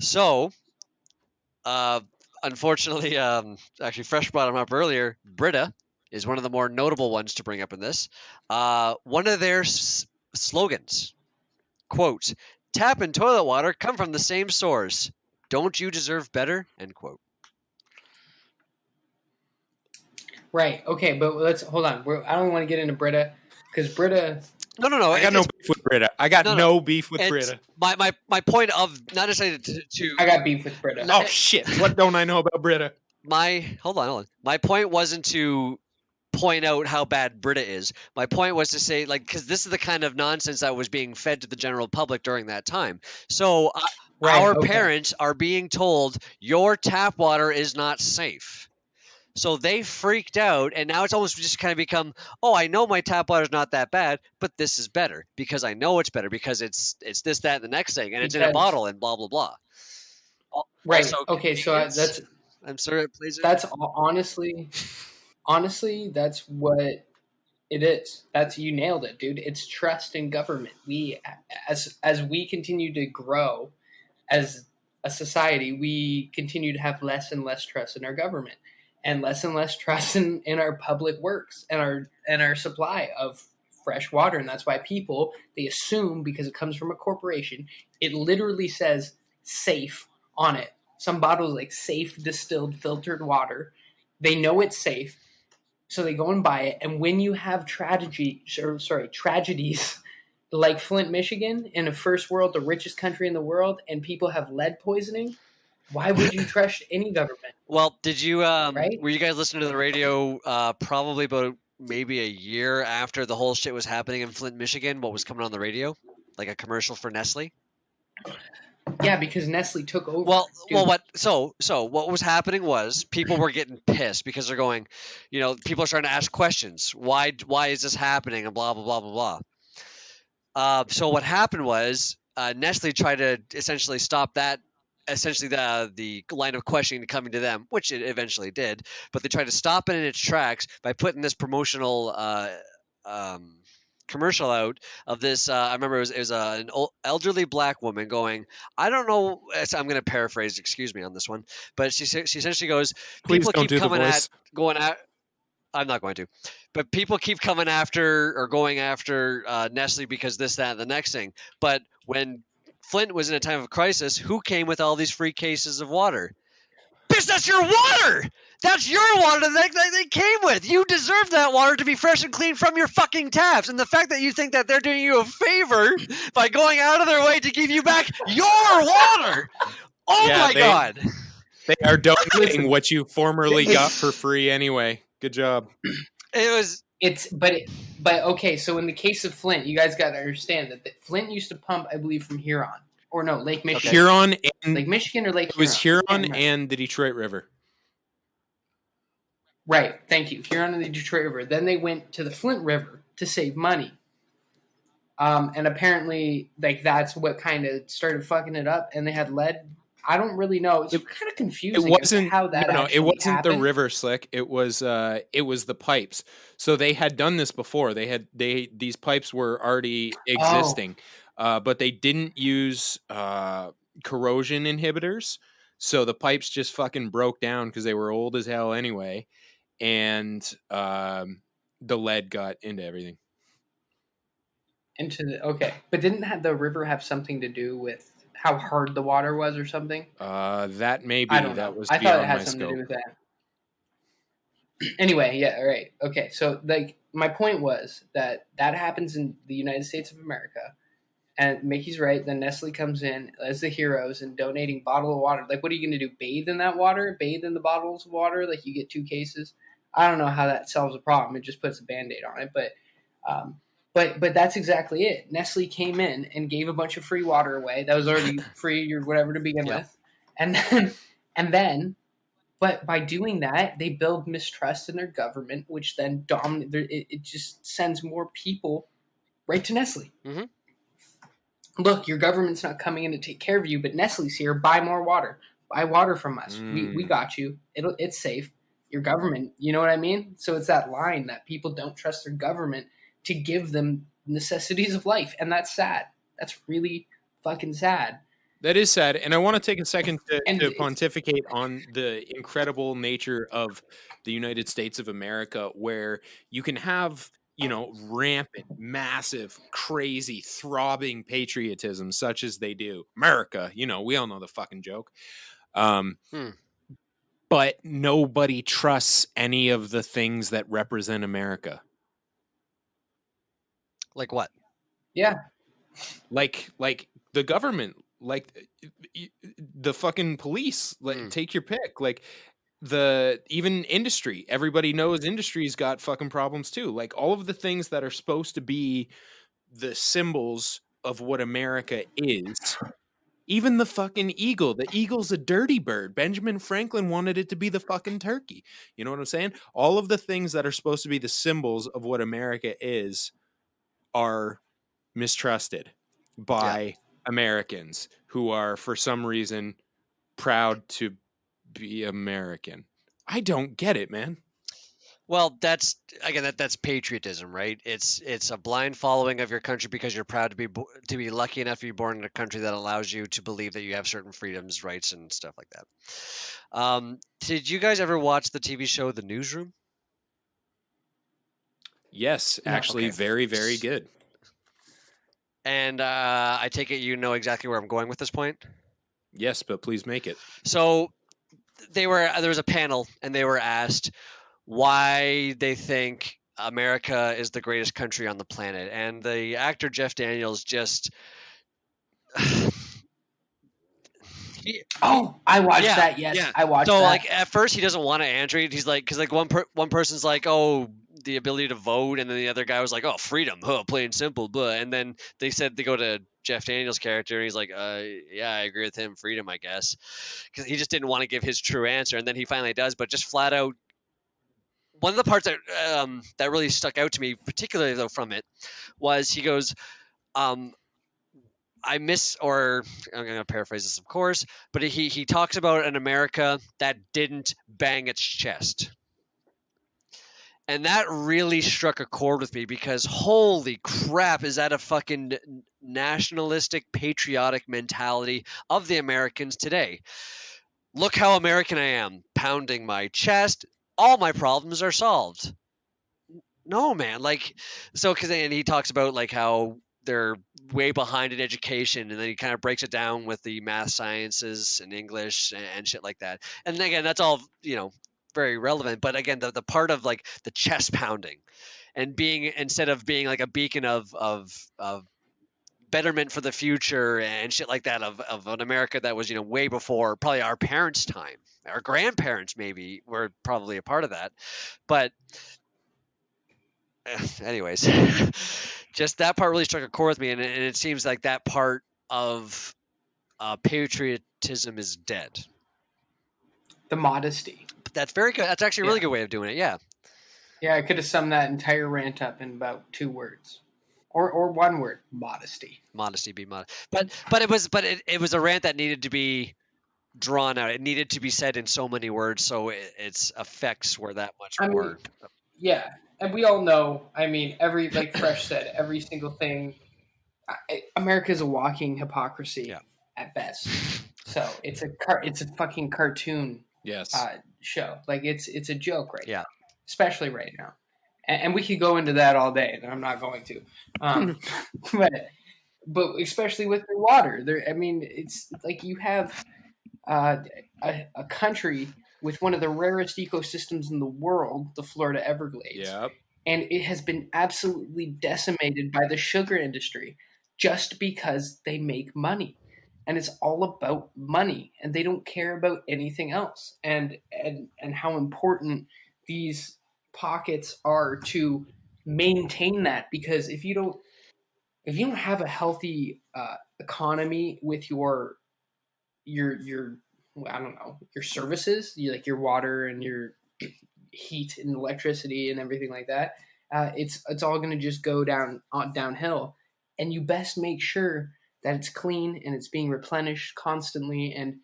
So, unfortunately, actually, Fresh brought him up earlier. Brita is one of the more notable ones to bring up in this. One of their slogans, quote, "Tap and toilet water come from the same source. Don't you deserve better?" End quote. Right. Okay, but let's hold on. I don't want to get into Brita because Brita. No. I got no beef with Brita. I got no beef with Brita. My point of not necessarily to I got beef with Brita. Oh shit! What don't I know about Brita? Hold on. My point wasn't to point out how bad Brita is. My point was to say, like, because this is the kind of nonsense that was being fed to the general public during that time. So our parents are being told your tap water is not safe. So they freaked out, and now it's almost just kind of become, oh, I know my tap water is not that bad, but this is better because I know it's better because it's this, that, and the next thing, and it's in a Because bottle, and blah blah blah. Also, right, okay, so convenience. I'm sorry, it plays. that's honestly that's what it is. That's, you nailed it, dude. It's trust in government. We, as we continue to grow as a society, we continue to have less and less trust in our government, and less trust in our public works and our supply of fresh water. And that's why people, they assume because it comes from a corporation, it literally says safe on it. Some bottles like safe distilled filtered water. They know it's safe, so they go and buy it. And when you have tragedies like Flint, Michigan, in a first world, the richest country in the world, and people have lead poisoning, why would you trust any government? Well, did you Right? were you guys listening to the radio probably about maybe a year after the whole shit was happening in Flint, Michigan? What was coming on the radio? Like a commercial for Nestle? Yeah, because Nestle took over. Well, Dude, what? So what was happening was people were getting pissed because they're going, people are starting to ask questions. Why is this happening? And blah blah blah blah blah. So what happened was Nestle tried to essentially stop that. Essentially, the line of questioning coming to them, which it eventually did, but they tried to stop it in its tracks by putting this promotional um, commercial out of this. I remember it was an elderly black woman going, I don't know. I'm going to paraphrase. Excuse me on this one, but she essentially goes, Please people don't keep do the coming voice. going at. I'm not going to, but people keep coming after or going after Nestle because this, that, and the next thing. But when Flint was in a time of crisis, who came with all these free cases of water? Bitch, that's your water! That's your water that they came with. You deserve that water to be fresh and clean from your fucking taps. And the fact that you think that they're doing you a favor by going out of their way to give you back your water. Oh Yeah, my God. They are donating Listen, what you formerly got for free anyway. Good job. It was. but okay. So in the case of Flint, you guys got to understand that Flint used to pump, I believe, from Huron, or no, Lake Michigan. Okay. Huron and Lake Michigan or Lake it was Huron? I Huron can't remember. and the Detroit River. Right. Thank you. Huron and the Detroit River. Then they went to the Flint River to save money. And apparently, like, that's what kind of started fucking it up. And they had lead. I don't really know. It's kind of confusing It wasn't how that no, actually it wasn't happened. the river slick. It was the pipes. So they had done this before. These pipes were already existing. But they didn't use corrosion inhibitors. So the pipes just fucking broke down because they were old as hell anyway. And the lead got into everything. But didn't the river have something to do with how hard the water was or something? That maybe I don't know. that was I thought beyond it had my something scope. to do with that. Anyway, yeah, all right. Okay, so like my point was that happens in the United States of America, and Mickey's right. Then Nestle comes in as the heroes and donating bottle of water. Like, what are you going to do? Bathe in that water? Bathe in the bottles of water? Like, you get 2 cases? I don't know how that solves a problem. It just puts a Band-Aid on it, but that's exactly it. Nestle came in and gave a bunch of free water away that was already free or whatever to begin Yeah. with, and then. But by doing that, they build mistrust in their government, which then it just sends more people right to Nestle. Mhm. Look, your government's not coming in to take care of you, but Nestle's here. Buy more water. Buy water from us. We got you. It's safe. Your government, you know what I mean? So it's that line that people don't trust their government to give them necessities of life, and that's sad. That's really fucking sad. That is sad, and I want to take a second And to pontificate on the incredible nature of the United States of America, where you can have, rampant, massive, crazy, throbbing patriotism, such as they do. America, we all know the fucking joke. But nobody trusts any of the things that represent America. Like what? Yeah. Like the government. Like the fucking police, take your pick. Like even industry, everybody knows industry's got fucking problems too. Like all of the things that are supposed to be the symbols of what America is Even the fucking eagle. The eagle's a dirty bird. Benjamin Franklin wanted it to be the fucking turkey. You know what I'm saying? All of the things that are supposed to be the symbols of what America is are mistrusted by Americans who are, for some reason, proud to be American. I don't get it, man. Well, that's again that's patriotism, right? It's a blind following of your country because you're proud to be lucky enough to be born in a country that allows you to believe that you have certain freedoms, rights, and stuff like that. Did you guys ever watch the TV show The Newsroom? Yes, No, actually, okay. very, very good. And I take it you know exactly where I'm going with this point. Yes, but please make it. So there was a panel, and they were asked why they think America is the greatest country on the planet, and the actor Jeff Daniels just Oh, I watched yeah, that. Yes, yeah. I watched So that. like at first he doesn't want to answer it. He's like, because like one person's like, oh, the ability to vote, and then the other guy was like, oh, freedom, huh, plain simple, but. And then they said they go to Jeff Daniels' character, and he's like, yeah, I agree with him, freedom, I guess, because he just didn't want to give his true answer, and then he finally does, but just flat out. One of the parts that really stuck out to me, particularly though from it, was he goes, um, I miss, or I'm going to paraphrase this, of course, but he talks about an America that didn't bang its chest. And that really struck a chord with me because holy crap, is that a fucking nationalistic, patriotic mentality of the Americans today? Look how American I am, pounding my chest. All my problems are solved. No, man. Like, so, and he talks about like how they're way behind in education, and then he kind of breaks it down with the math, sciences, and English and shit like that. And again, that's all, very relevant. But again, the part of like the chest pounding and being, instead of being like a beacon of betterment for the future and shit like that of an America that was, way before probably our parents' time, our grandparents maybe were probably a part of that. But anyways, just that part really struck a chord with me, and it seems like that part of patriotism is dead. The modesty. But that's very good. That's actually a really good way of doing it. Yeah. Yeah, I could have summed that entire rant up in about 2 words, or 1 word: modesty. Modesty, be modest. But it was a rant that needed to be drawn out. It needed to be said in so many words, so its effects were that much more. Yeah, and we all know. I mean, like Fresh said, every single thing. America is a walking hypocrisy at best. So it's a fucking cartoon. Yes. Show. Like it's a joke right now, Yeah. especially right now. And we could go into that all day, and I'm not going to. But especially with the water, I mean, it's like you have a country with one of the rarest ecosystems in the world, the Florida Everglades. Yep. And it has been absolutely decimated by the sugar industry just because they make money. And it's all about money, and they don't care about anything else. And how important these pockets are to maintain that, because if you don't have a healthy economy with your I don't know, your services, like your water and your heat and electricity and everything like that, it's all going to just go downhill. And you best make sure that it's clean and it's being replenished constantly, and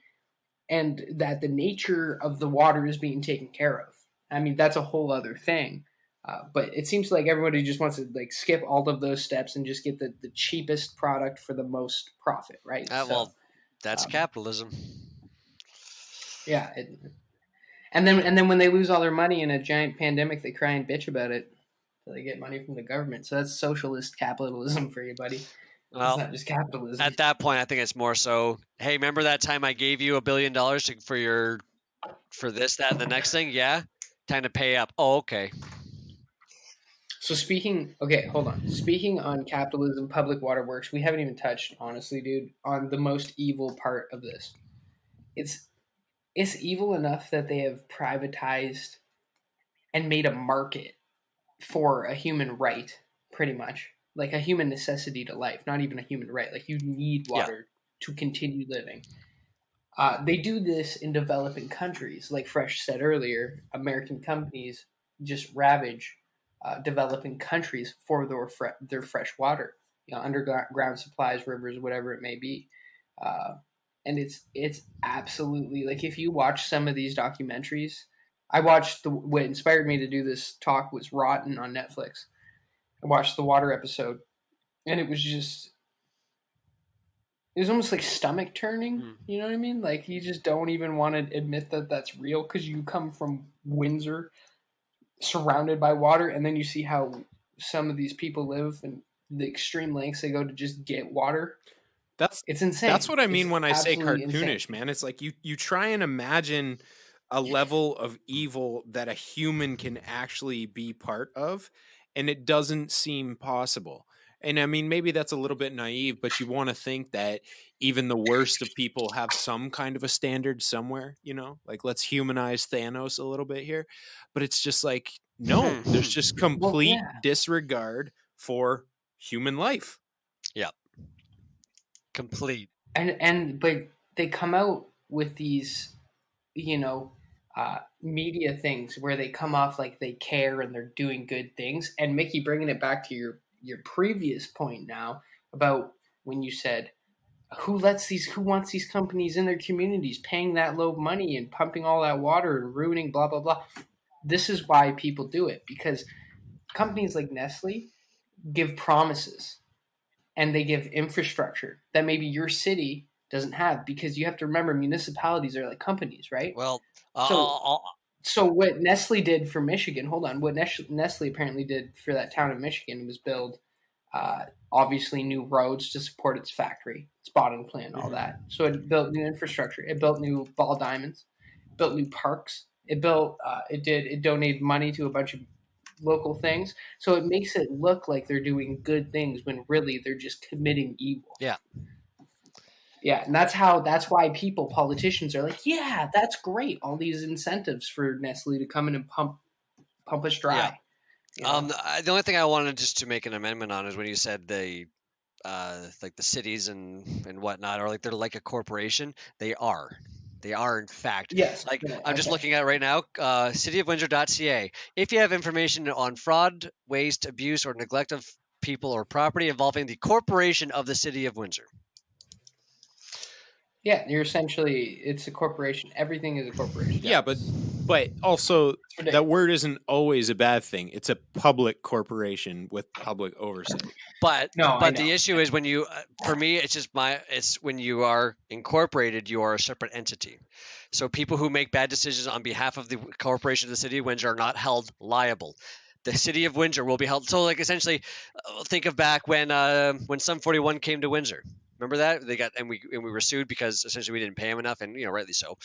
that the nature of the water is being taken care of. I mean, that's a whole other thing. But it seems like everybody just wants to like skip all of those steps and just get the cheapest product for the most profit, right? Well, that's capitalism. Yeah. And then when they lose all their money in a giant pandemic, they cry and bitch about it. So they get money from the government. So that's socialist capitalism for you, buddy. Well, it's not just capitalism. At that point, I think it's more so, hey, remember that time I gave you $1 billion for this, that, and the next thing? Yeah, time to pay up. Oh, okay. So hold on. Speaking on capitalism, public waterworks, we haven't even touched, honestly, dude, on the most evil part of this. It's evil enough that they have privatized and made a market for a human right, pretty much. Like a human necessity to life, not even a human right. Like you need water to continue living. They do this in developing countries. Like Fresh said earlier, American companies just ravage developing countries for their fresh water, underground supplies, rivers, whatever it may be. Uh, and it's absolutely like if you watch some of these documentaries, I watched what inspired me to do this talk was Rotten on Netflix. I watched the water episode, and it was almost like stomach turning. You know what I mean? Like you just don't even want to admit that that's real because you come from Windsor, surrounded by water, and then you see how some of these people live and the extreme lengths they go to just get water. It's insane. That's what I mean It's when I say absolutely cartoonish, insane. man. It's like you try and imagine a level of evil that a human can actually be part of, and it doesn't seem possible. And I mean, maybe that's a little bit naive, but you want to think that even the worst of people have some kind of a standard somewhere, like let's humanize Thanos a little bit here. But it's just like, no, there's just Well, complete yeah, disregard for human life. Yeah. Complete. but they come out with these, media things where they come off like they care and they're doing good things. And Mickey, bringing it back to your previous point now about when you said who wants these companies in their communities paying that low money and pumping all that water and ruining blah blah blah. This is why people do it, because companies like Nestle give promises and they give infrastructure that maybe your city doesn't have, because you have to remember municipalities are like companies, right? Well, So what Nestle did for Michigan, hold on, what Nestle apparently did for that town of Michigan was build obviously new roads to support its factory, its bottling plant, all that. So it built new infrastructure. It built new ball diamonds, built new parks. It donated money to a bunch of local things. So it makes it look like they're doing good things when really they're just committing evil. yeah. Yeah, and that's why politicians are like, yeah, that's great. All these incentives for Nestle to come in and pump us dry. Yeah. The only thing I wanted just to make an amendment on is when you said like the cities and whatnot, or like they're like a corporation. They are. They are, in fact. Yes. Like Yeah, I'm just okay. looking at it right now, cityofwindsor.ca. If you have information on fraud, waste, abuse, or neglect of people or property involving the corporation of the city of Windsor. Yeah, it's a corporation. Everything is a corporation. Yeah, but also It's that ridiculous. word isn't always a bad thing. It's a public corporation with public oversight. But No, I the know. issue is when you, for me, it's when you are incorporated, you are a separate entity. So people who make bad decisions on behalf of the corporation of the city of Windsor are not held liable. The city of Windsor will be held. So like essentially, think of back when Sum 41 came to Windsor. Remember that they got and we were sued because essentially we didn't pay them enough, and rightly so.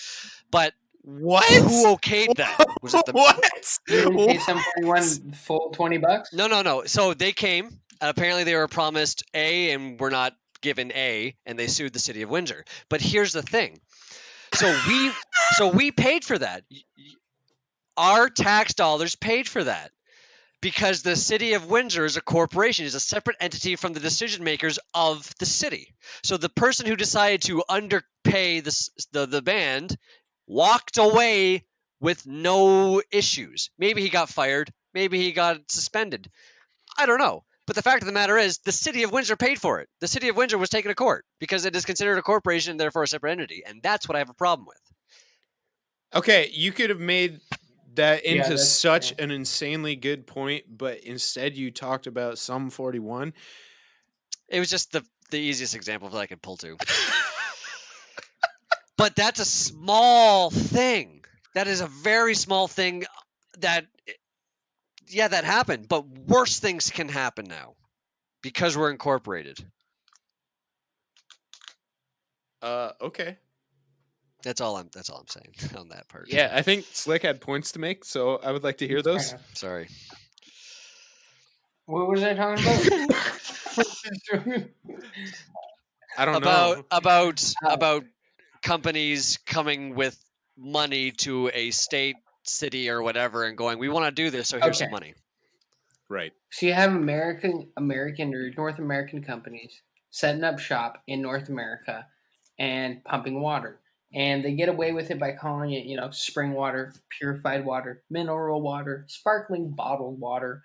But What? who okayed that? Was it the What? You didn't pay What? some 41 full $20? No. So they came. Apparently, they were promised A and were not given A, and they sued the city of Windsor. But here's the thing: so we paid for that. Our tax dollars paid for that because the city of Windsor is a corporation, is a separate entity from the decision makers of the city. So the person who decided to underpay the band walked away with no issues. Maybe he got fired. Maybe he got suspended. I don't know. But the fact of the matter is, the city of Windsor paid for it. The city of Windsor was taken to court because it is considered a corporation and therefore a separate entity. And that's what I have a problem with. Okay, you could have made that Yeah, into that's such true. an insanely good point, but instead you talked about Sum 41. It was just the easiest example that I could pull to. But that's a small thing. That is a very small thing that happened. But worse things can happen now because we're incorporated. Okay. That's all I'm saying on that part. Yeah, I think Slick had points to make, so I would like to hear Fair those. enough. Sorry. What was I talking about? I don't know. About companies coming with money to a state, city, or whatever, and going, "We want to do this, so here's some Okay. money." Right. So you have American or North American companies setting up shop in North America, and pumping water. And they get away with it by calling it, spring water, purified water, mineral water, sparkling bottled water,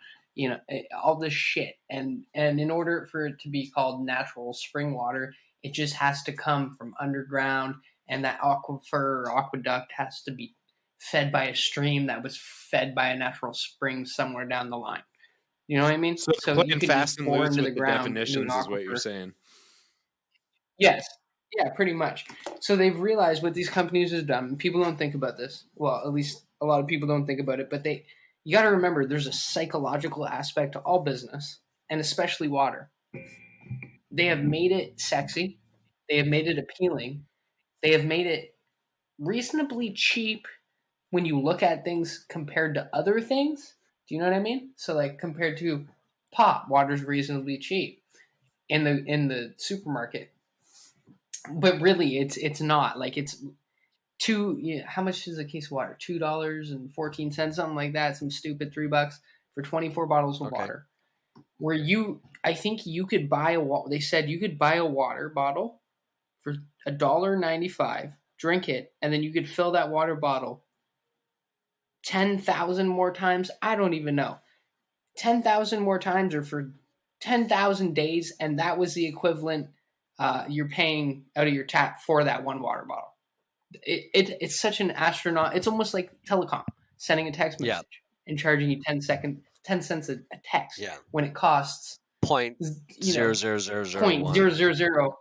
all this shit. And in order for it to be called natural spring water, it just has to come from underground, and that aquifer or aqueduct has to be fed by a stream that was fed by a natural spring somewhere down the line. You know what I mean? So they're You playing could fast just and bore loose into the with the ground into an definitions, is what you're aquifer. saying. Yes. Yeah, pretty much. So they've realized what these companies have done. People don't think about this. Well, at least a lot of people don't think about it. But you got to remember, there's a psychological aspect to all business, and especially water. They have made it sexy. They have made it appealing. They have made it reasonably cheap when you look at things compared to other things. Do you know what I mean? So, like, compared to pop, water's reasonably cheap in the supermarket. But really, it's not. Like, it's how much is a case of water? $2.14, something like that. Some stupid $3 for 24 bottles of water. Where I think you could buy they said you could buy a water bottle for $1.95, drink it, and then you could fill that water bottle 10,000 more times. I don't even know. 10,000 more times, or for 10,000 days, and that was the equivalent you're paying out of your tap for that one water bottle. It's such an astronaut. It's almost like telecom, sending a text message and charging you 10 cents a text when it costs point zero zero zero zero 0.0000.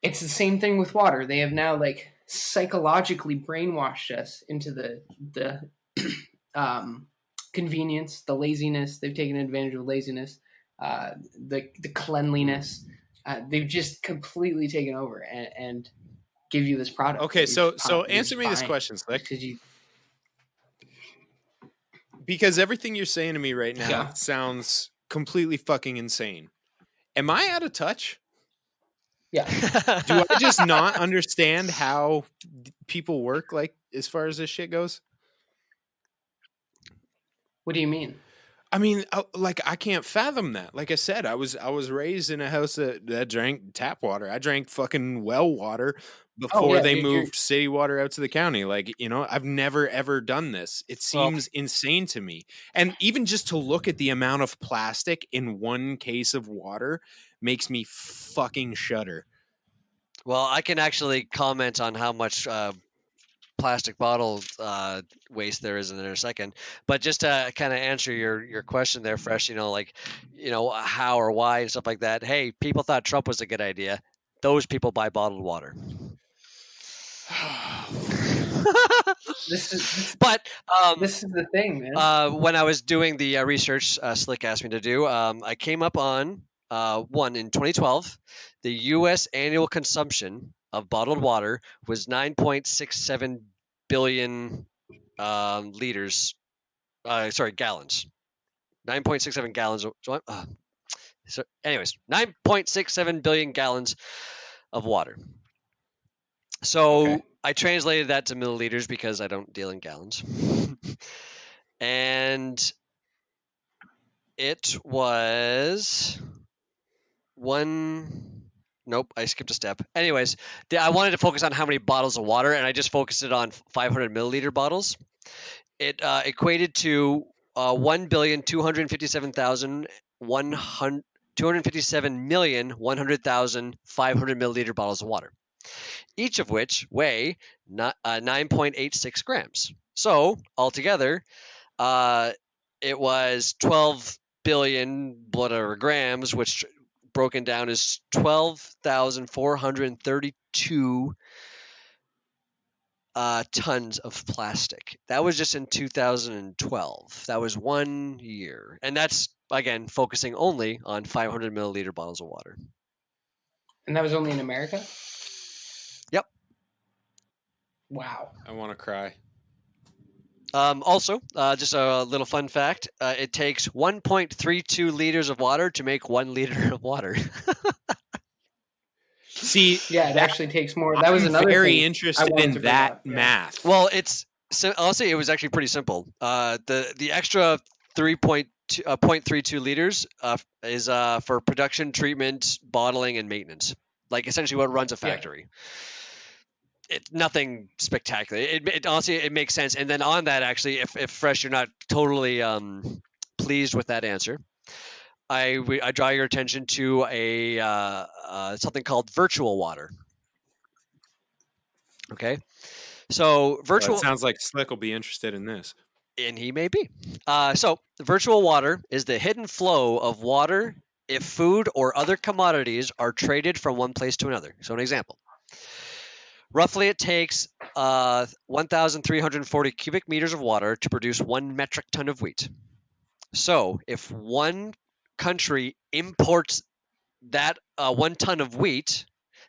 It's the same thing with water. They have now like psychologically brainwashed us into the convenience, the laziness. They've taken advantage of laziness, the cleanliness. They've just completely taken over and give you this product. Okay, so answer me this question, Slick. Because everything you're saying to me right now sounds completely fucking insane. Am I out of touch? Yeah. Do I just not understand how people work, like, as far as this shit goes? What do you mean? I mean, like, I can't fathom that. Like I said, I was raised in a house that drank tap water. I drank fucking well water before they moved city water out to the county. Like, I've never ever done this. It seems insane to me. And even just to look at the amount of plastic in one case of water makes me fucking shudder. Well, I can actually comment on how much plastic bottle waste there is in there a second, but just to kind of answer your question there, Fresh, how or why and stuff like that. Hey, people thought Trump was a good idea. Those people buy bottled water. This is the thing, man. When I was doing the research Slick asked me to do, I came up on one in 2012. The U.S. annual consumption of bottled water was 9.67 billion gallons. 9.67 gallons. So anyways, 9.67 billion gallons of water. So I translated that to milliliters because I don't deal in gallons. And it was Nope, I skipped a step. Anyways, I wanted to focus on how many bottles of water, and I just focused it on 500 milliliter bottles. It equated to 257,100,500 milliliter bottles of water, each of which weigh 9.86 grams. So altogether, it was 12 billion whatever grams, which broken down is 12,432 tons of plastic. That was just in 2012. That was 1 year. And that's, again, focusing only on 500 milliliter bottles of water. And that was only in America? Yep. Wow. I want to cry. Also, just a little fun fact, it takes 1.32 liters of water to make 1 liter of water. See, yeah, it actually takes more. That was another very thing interested in that math. Well, honestly, it was actually pretty simple. The extra 0.32 liters is for production, treatment, bottling, and maintenance. like essentially what runs a Yeah. factory. It's nothing spectacular. It honestly it makes sense. And then on that, actually, if Fresh, you're not totally pleased with that answer, I draw your attention to a something called virtual water. Okay, so Well, virtual, it sounds like Slick will be interested in this. and he may be. So virtual water is the hidden flow of water if food or other commodities are traded from one place to another. So an example. Roughly, it takes 1,340 cubic meters of water to produce 1 metric ton of wheat. So, if one country imports that 1 ton of wheat,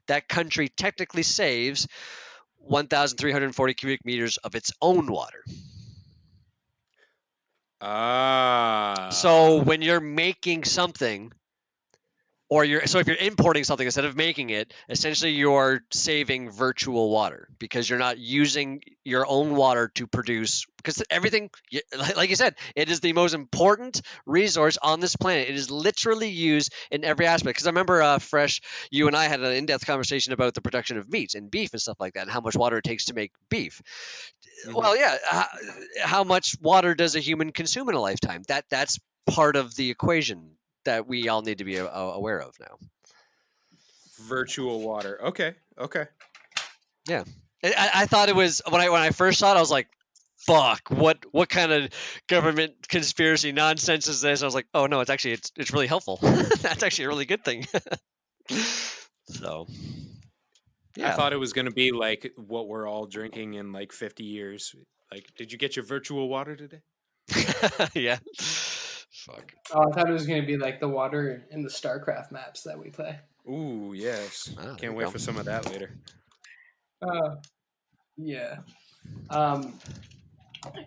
that country technically saves 1,340 cubic meters of its own water. So, when you're making something, or if you're importing something instead of making it, essentially you're saving virtual water because you're not using your own water to produce, because everything, like you said, it is the most important resource on this planet. It is literally used in every aspect. Because I remember, Fresh, you and I had an in-depth conversation about the production of meat and beef and stuff like that, and how much water it takes to make beef. Well, yeah, how much water does a human consume in a lifetime? That's part of the equation that we all need to be aware of now. Virtual water. Okay. Yeah, I thought it was when I first saw it, I was like, "Fuck! What kind of government conspiracy nonsense is this?" I was like, "Oh no, it's really helpful. That's actually a really good thing." So, I yeah, thought it was going to be like what we're all drinking in like 50 years. Like, did you get your virtual water today? yeah. Fuck. Oh, I thought it was going to be like the water in the StarCraft maps that we play. Ooh, yes. Ah, there Can't you wait go. for some of that later. Yeah.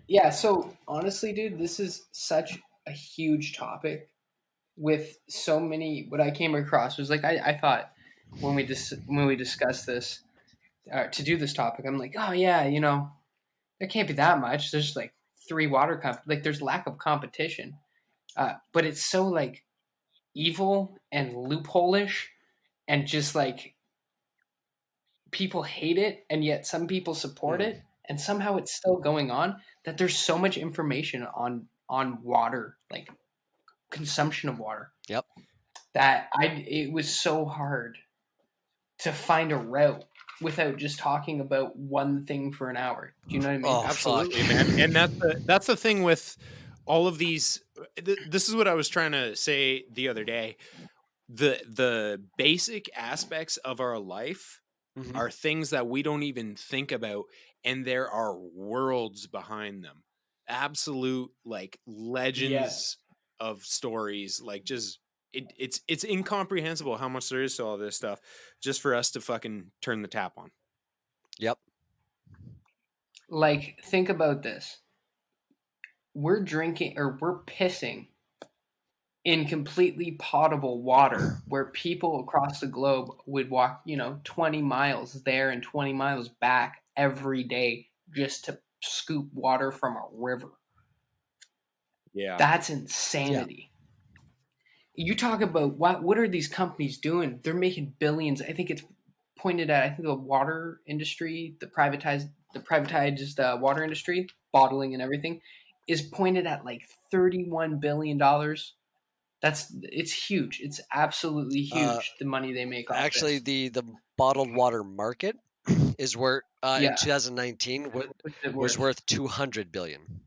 Yeah, so honestly, dude, this is such a huge topic with so many. What I came across was like I thought when we discussed this to do this topic, I'm like, oh yeah, there can't be that much. There's like 3 water like there's lack of competition, but it's so like evil and loophole-ish, and just like people hate it, and yet some people support it, and somehow it's still going on. That there's so much information on water, like consumption of water. Yep. That it was so hard to find a route without just talking about one thing for an hour. Do you know what I mean? Oh, Absolutely, fuck. man. And that's the thing with all of these. This is what I was trying to say the other day. The basic aspects of our life Mhm. are things that we don't even think about, and there are worlds behind them. Absolute like legends of stories. Like just it's incomprehensible how much there is to all this stuff just for us to fucking turn the tap on. Yep. Like, think about this. We're drinking or we're pissing in completely potable water where people across the globe would walk, 20 miles there and 20 miles back every day just to scoop water from a river. Yeah. That's insanity. You talk about what are these companies doing? They're making billions. I think it's pointed at the water industry, the privatized water industry, bottling and everything, is pointed at like $31 billion. It's huge. It's absolutely huge. The money they make off Actually, this. the bottled water market is where in 2019 What's it was worth 200 billion.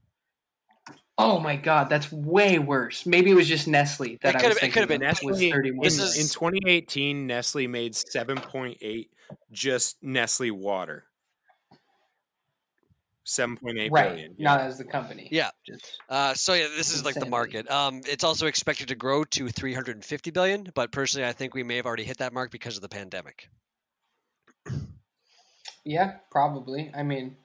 Oh my god, that's way worse. Maybe it was just Nestle that It I could was have thinking been. of was Nestle 31 This billion. in 2018, Nestle made 7.8 just Nestle water. 7.8 right. billion. Not as the company. Yeah. Just So yeah, this is like the insanity. market. It's also expected to grow to 350 billion, but personally, I think we may have already hit that mark because of the pandemic. Yeah, probably. I mean,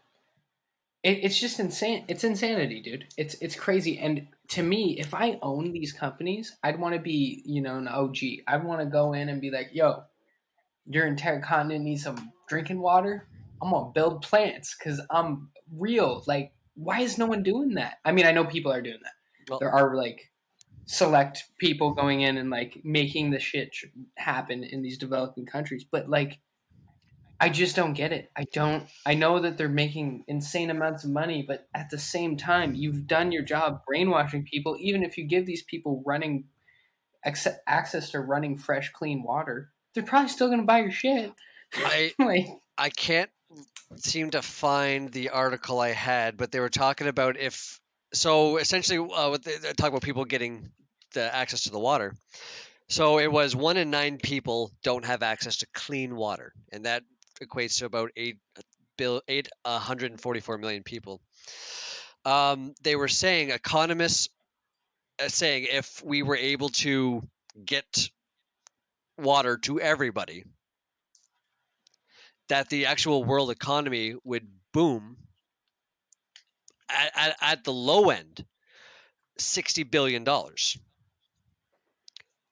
it's just insane. It's insanity, dude. It's crazy. And to me, if I own these companies, I'd want to be, an OG. I'd want to go in and be like, yo, your entire continent needs some drinking water. I'm gonna build plants because I'm real. Like, why is no one doing that? I mean, I know people are doing that. Well, There are like select people going in and like making the shit happen in these developing countries. But like, I just don't get it. I know that they're making insane amounts of money, but at the same time, you've done your job brainwashing people. Even if you give these people running access to running fresh, clean water, they're probably still going to buy your shit. I Like, I can't seem to find the article I had, but they were talking about if so essentially they talk about people getting the access to the water. So it was 1 in 9 people don't have access to clean water, and that equates to about 844 million people. They were saying economists saying if we were able to get water to everybody, that the actual world economy would boom at the low end, $60 billion,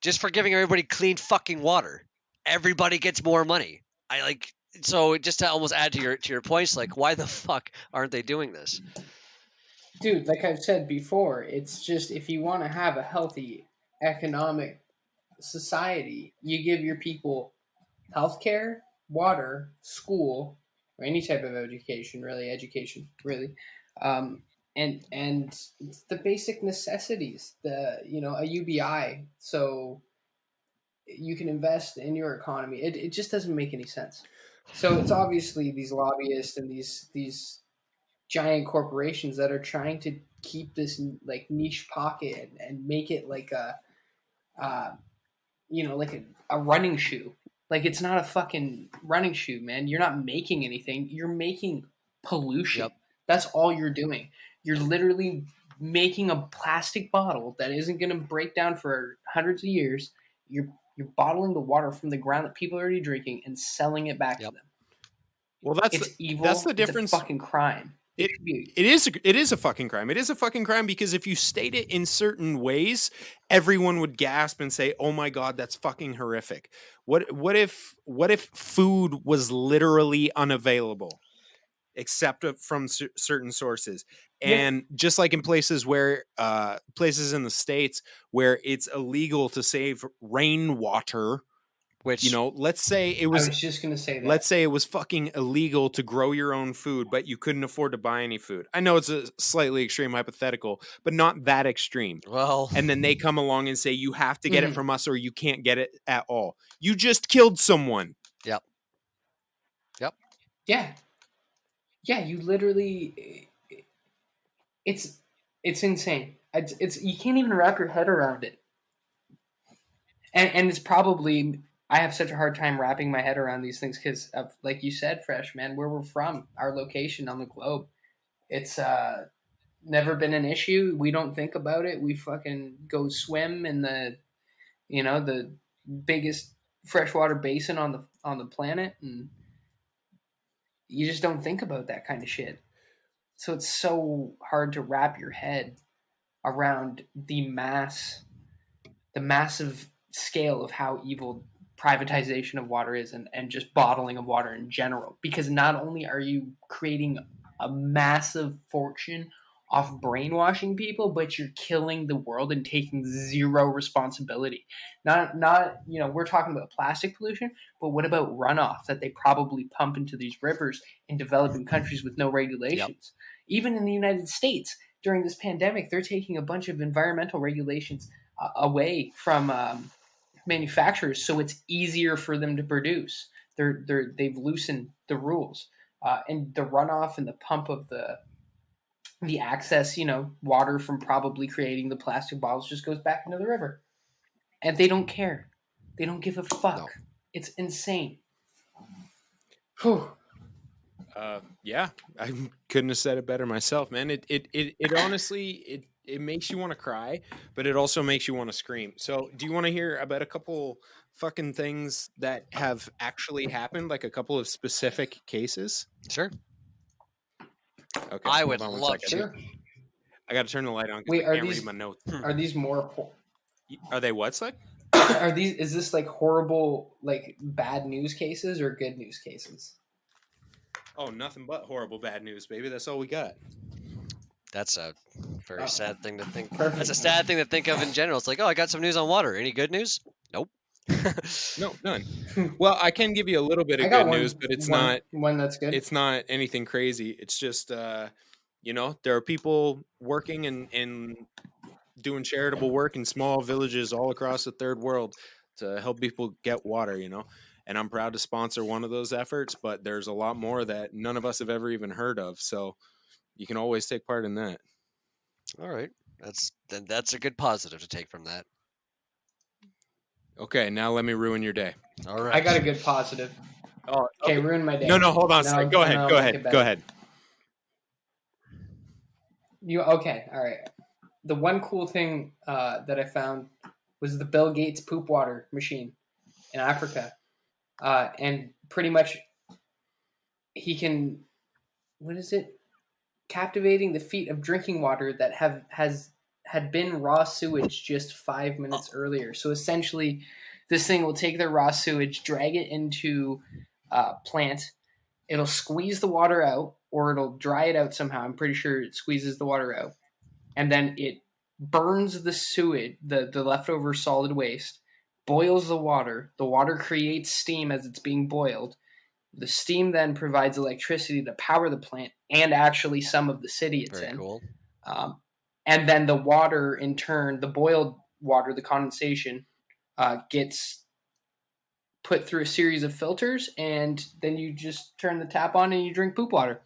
just for giving everybody clean fucking water. Everybody gets more money. I like so just to almost add to your points, like why the fuck aren't they doing this? dude, like I've said before, it's just if you want to have a healthy economic society, you give your people healthcare, water, school, or any type of education, really, and it's the basic necessities. A UBI, so you can invest in your economy. It just doesn't make any sense. So it's obviously these lobbyists and these giant corporations that are trying to keep this like niche pocket and make it like uh, like a running shoe. Like it's not a fucking running shoe, man. You're not making anything. You're making pollution. Yep. That's all you're doing. You're literally making a plastic bottle that isn't going to break down for hundreds of years. You're bottling the water from the ground that people are already drinking and selling it back to Yep. them. Well, It's evil. that's the It's a difference. fucking crime. It is a fucking crime. It is a fucking crime because if you state it in certain ways, everyone would gasp and say, "Oh my god, that's fucking horrific." What if food was literally unavailable except from certain sources? Yeah. And just like in places where places in the states where it's illegal to save rainwater, Which let's say it I was was just going to say that. let's say it was fucking illegal to grow your own food, but you couldn't afford to buy any food. I know it's a slightly extreme hypothetical, but not that extreme. well, And then they come along and say, you have to get it Mhm. from us or you can't get it at all. You just killed someone. yep. Yeah. Yeah, you literally it's insane. It's you can't even wrap your head around it. And it's probably I have such a hard time wrapping my head around these things because of like you said, Fresh man, where we're from, our location on the globe. It's never been an issue. We don't think about it. We fucking go swim in the biggest freshwater basin on the planet, and you just don't think about that kind of shit. So it's so hard to wrap your head around the massive scale of how evil privatization of water is and just bottling of water in general. Because not only are you creating a massive fortune off brainwashing people, but you're killing the world and taking zero responsibility. Not we're talking about plastic pollution, but what about runoff that they probably pump into these rivers in developing countries with no regulations? Even in the United States, during this pandemic, they're taking a bunch of environmental regulations away from manufacturers, so it's easier for them to produce. They've loosened the rules, and the runoff and the pump of the access, water from probably creating the plastic bottles just goes back into the river, and they don't care. They don't give a fuck. No. It's insane. Whew. Yeah, I couldn't have said it better myself, man. It honestly it makes you want to cry, but it also makes you want to scream. So, do you want to hear about a couple fucking things that have actually happened, like a couple of specific cases? Sure. Okay, I hold would on one love second. to. Sure. I got to turn the light on because Wait, I can't read my notes. are these more? Are they what's like? Are these? Is this like horrible, like bad news cases or good news cases? Oh, nothing but horrible bad news, baby. That's all we got. That's a very sad thing to think. Perfect. That's a sad thing to think of in general. It's like, oh, I got some news on water. Any good news? Nope. No, none. Well, I can give you a little bit I of got good news, but it's not one that's good. it's not anything crazy. It's just you know, there are people working and doing charitable work in small villages all across the third world to help people get water, you know. And I'm proud to sponsor one of those efforts, but there's a lot more that none of us have ever even heard of. So you can always take part in that. All right. That's a good positive to take from that. Okay, now let me ruin your day. All right. I got a good positive. Oh, Okay, ruin my day. No, hold on a No, second. Go no, ahead. I'll Go make ahead. it Go better. ahead. Okay? All right. The one cool thing that I found was the Bill Gates poop water machine in Africa, and pretty much he can. What is it? Captivating the feet of drinking water that had been raw sewage just 5 minutes earlier. So essentially, this thing will take the raw sewage, drag it into a plant. It'll squeeze the water out, or it'll dry it out somehow. I'm pretty sure it squeezes the water out, and then it burns the sewage, the leftover solid waste, boils the water. The water creates steam as it's being boiled. The steam then provides electricity to power the plant and actually some of the city it's Very in. cool. And then the water, in turn, the boiled water, the condensation, gets put through a series of filters, and then you just turn the tap on and you drink poop water.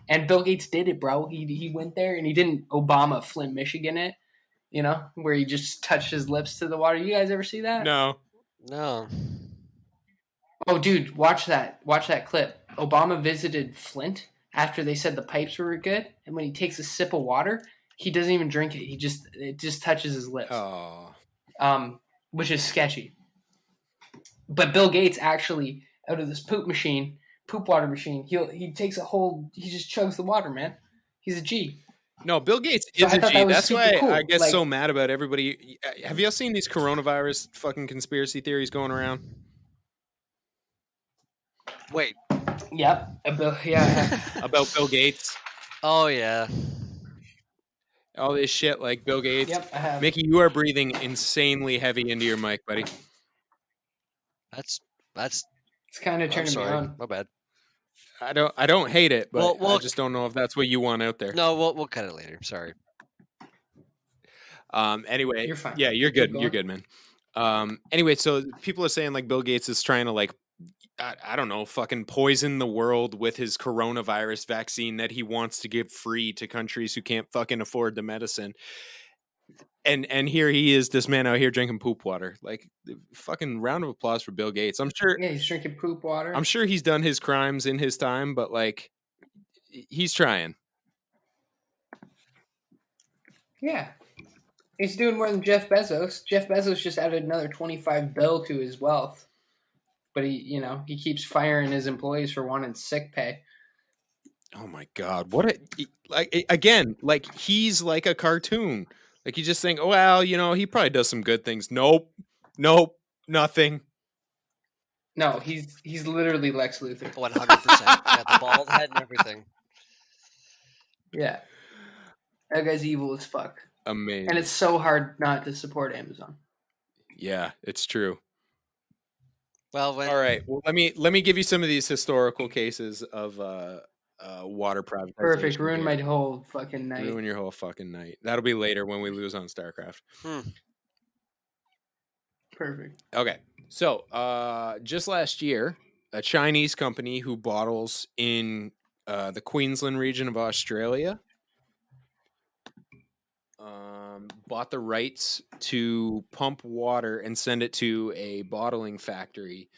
And Bill Gates did it, bro. He went there and he didn't Obama Flint, Michigan it, you know, where he just touched his lips to the water. You guys ever see that? No. No. Oh, dude, watch that clip. Obama visited Flint after they said the pipes were good, and when he takes a sip of water, he doesn't even drink it. It just touches his lips. Oh. Which is sketchy. But Bill Gates actually, out of this poop water machine, he takes he just chugs the water, man. He's a G. No, Bill Gates So is I a thought G. that was That's super why cool. I get Like- so mad about everybody. Have y'all seen these coronavirus fucking conspiracy theories going around? Wait. Yep. Yeah. About Bill Gates? Oh yeah. All this shit like Bill Gates. Yep, I have. Mickey, you are breathing insanely heavy into your mic, buddy. That's. It's kind of I'm turning me sorry. on. My bad. I don't hate it, but Well, I just don't know if that's what you want out there. No, we'll cut it later. Sorry. Anyway, You're fine. yeah, you're Keep good. going. You're good, man. Anyway, so people are saying like Bill Gates is trying to like I don't know, fucking poison the world with his coronavirus vaccine that he wants to give free to countries who can't fucking afford the medicine. And here he is, this man out here drinking poop water. Like, fucking round of applause for Bill Gates. I'm sure Yeah, he's drinking poop water. I'm sure he's done his crimes in his time, but like he's trying. Yeah. He's doing more than Jeff Bezos. Jeff Bezos just added another $25 billion to his wealth. But he keeps firing his employees for wanting sick pay. Oh my god, what again, like he's like a cartoon. Like you just think, oh, well, he probably does some good things. Nope, nothing. No, he's literally Lex Luthor. 100%. Got the bald head and everything. Yeah. That guy's evil as fuck. Amazing. And it's so hard not to support Amazon. Yeah, it's true. Well, all right. Well, let me give you some of these historical cases of water privatization. Perfect. Ruin my whole fucking night. Ruin your whole fucking night. That'll be later when we lose on StarCraft. Perfect. Okay. So, just last year, a Chinese company who bottles in the Queensland region of Australia bought the rights to pump water and send it to a bottling factory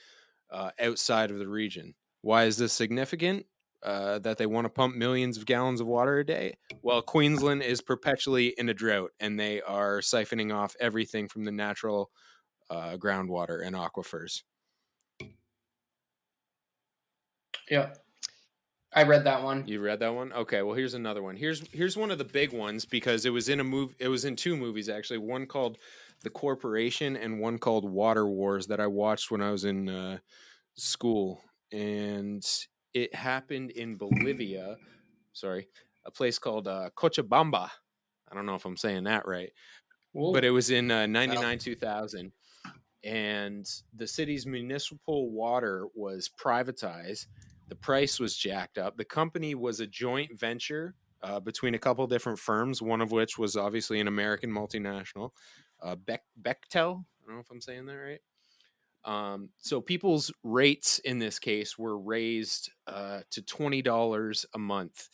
outside of the region. Why is this significant? That they want to pump millions of gallons of water a day? Well, Queensland is perpetually in a drought, and they are siphoning off everything from the natural groundwater and aquifers. Yeah. I read that one. You read that one? Okay, well here's another one. Here's one of the big ones because it was in a movie. It was in two movies actually. One called The Corporation and one called Water Wars that I watched when I was in school. And it happened in Bolivia. a place called Cochabamba. I don't know if I'm saying that right, Whoa. but it was in 99 2000, and the city's municipal water was privatized. The price was jacked up. The company was a joint venture between a couple different firms, one of which was obviously an American multinational, Bechtel. I don't know if I'm saying that right. So people's rates in this case were raised to $20 a month,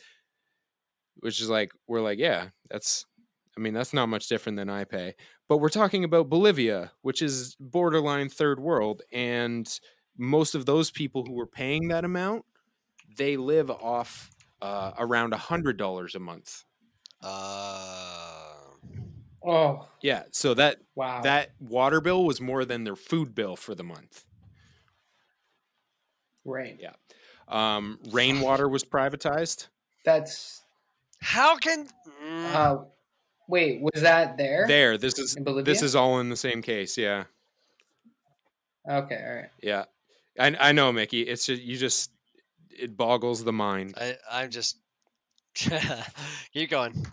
which is like, we're like, yeah, that's not much different than I pay. But we're talking about Bolivia, which is borderline third world, and most of those people who were paying that amount, they live off around $100 a month. Oh, Yeah, so that wow. water bill was more than their food bill for the month. Right. Yeah. Rainwater was privatized. That's How can? wait, was that there? This in Bolivia? is all in the same case. Yeah. Okay, all right. Yeah. I know, Mickey. It's just it boggles the mind. I'm just keep going.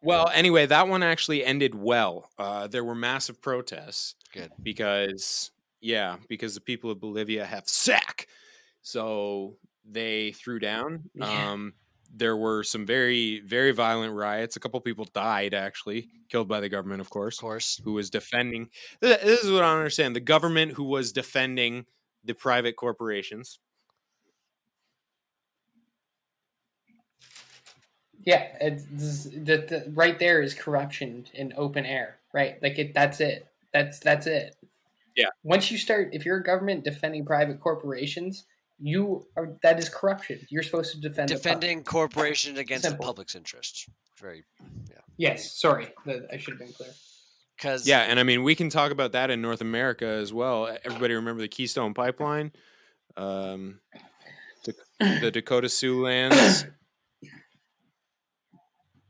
Well, anyway, that one actually ended well. There were massive protests. Good. Because the people of Bolivia have sack. So they threw down. Yeah. There were some very, very violent riots. A couple people died, actually, killed by the government, of course, who was defending. This is what I don't understand. The government who was defending the private corporations. Yeah, right there is corruption in open air, right? Like that's it. That's it. Yeah. Once you start, if you're a government defending private corporations, that is corruption. You're supposed to defending corporations against Simple. the public's interests. Very, yeah. Yes, sorry, I should have been clear. And I mean, we can talk about that in North America as well. Everybody remember the Keystone Pipeline, the Dakota Sioux lands.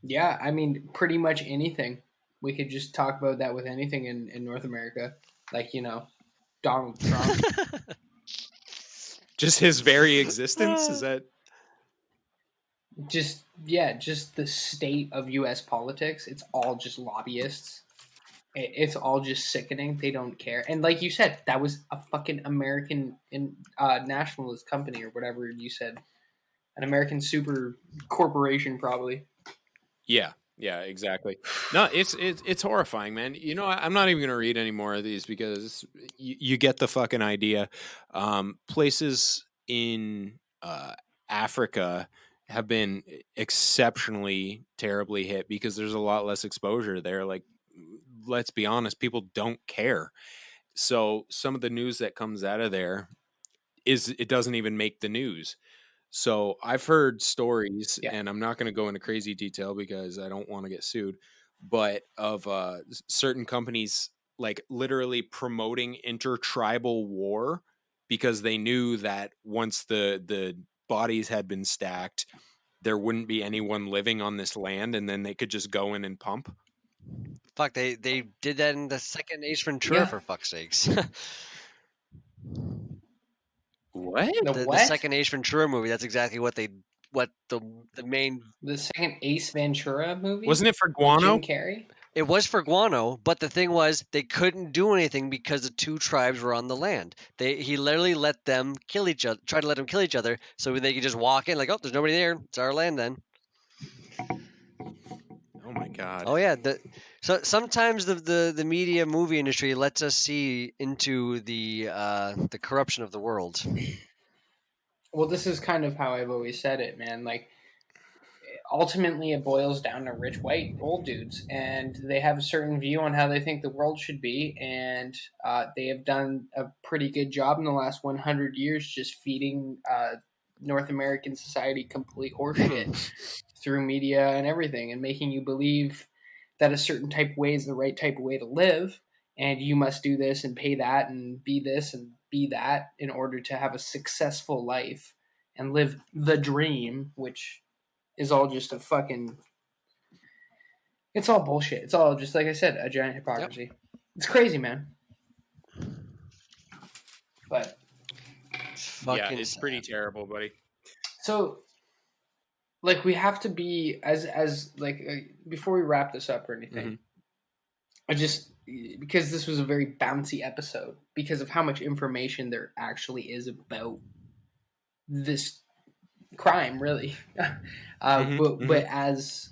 Yeah, I mean, pretty much anything. We could just talk about that with anything in North America, like Donald Trump. Just his very existence, is that? Just the state of U.S. politics. It's all just lobbyists. It's all just sickening. They don't care. And like you said, that was a fucking American nationalist company or whatever you said, an American super corporation, probably. Yeah, exactly. No, it's horrifying, man. I'm not even going to read any more of these because you get the fucking idea. Places in Africa have been exceptionally terribly hit because there's a lot less exposure there. Like, let's be honest, people don't care. So some of the news that comes out of there it doesn't even make the news. So I've heard stories, and I'm not going to go into crazy detail because I don't want to get sued, but of certain companies like literally promoting intertribal war because they knew that once the bodies had been stacked, there wouldn't be anyone living on this land, and then they could just go in and pump. Fuck, they did that in the second Ace Ventura, for fuck's sakes. What? The second Ace Ventura movie, that's exactly what the second Ace Ventura movie? Wasn't it for guano? Jim Carrey? It was for guano, but the thing was they couldn't do anything because the two tribes were on the land. He literally let them kill each other, tried to let them kill each other so they could just walk in like, oh, there's nobody there. It's our land then. Oh my god. Oh yeah, so sometimes the media movie industry lets us see into the corruption of the world. Well, this is kind of how I've always said it, man. Like, ultimately, it boils down to rich white old dudes, and they have a certain view on how they think the world should be, and they have done a pretty good job in the last 100 years just feeding North American society complete horseshit through media and everything, and making you believe that a certain type of way is the right type of way to live, and you must do this and pay that and be this and be that in order to have a successful life and live the dream, which is all just a fucking... It's all bullshit. It's all just, like I said, a giant hypocrisy. Yep. It's crazy, man. But... yeah, it's pretty terrible, buddy. So, like we have to be as like before we wrap this up or anything. Mhm. I just because this was a very bouncy episode because of how much information there actually is about this crime, really. But as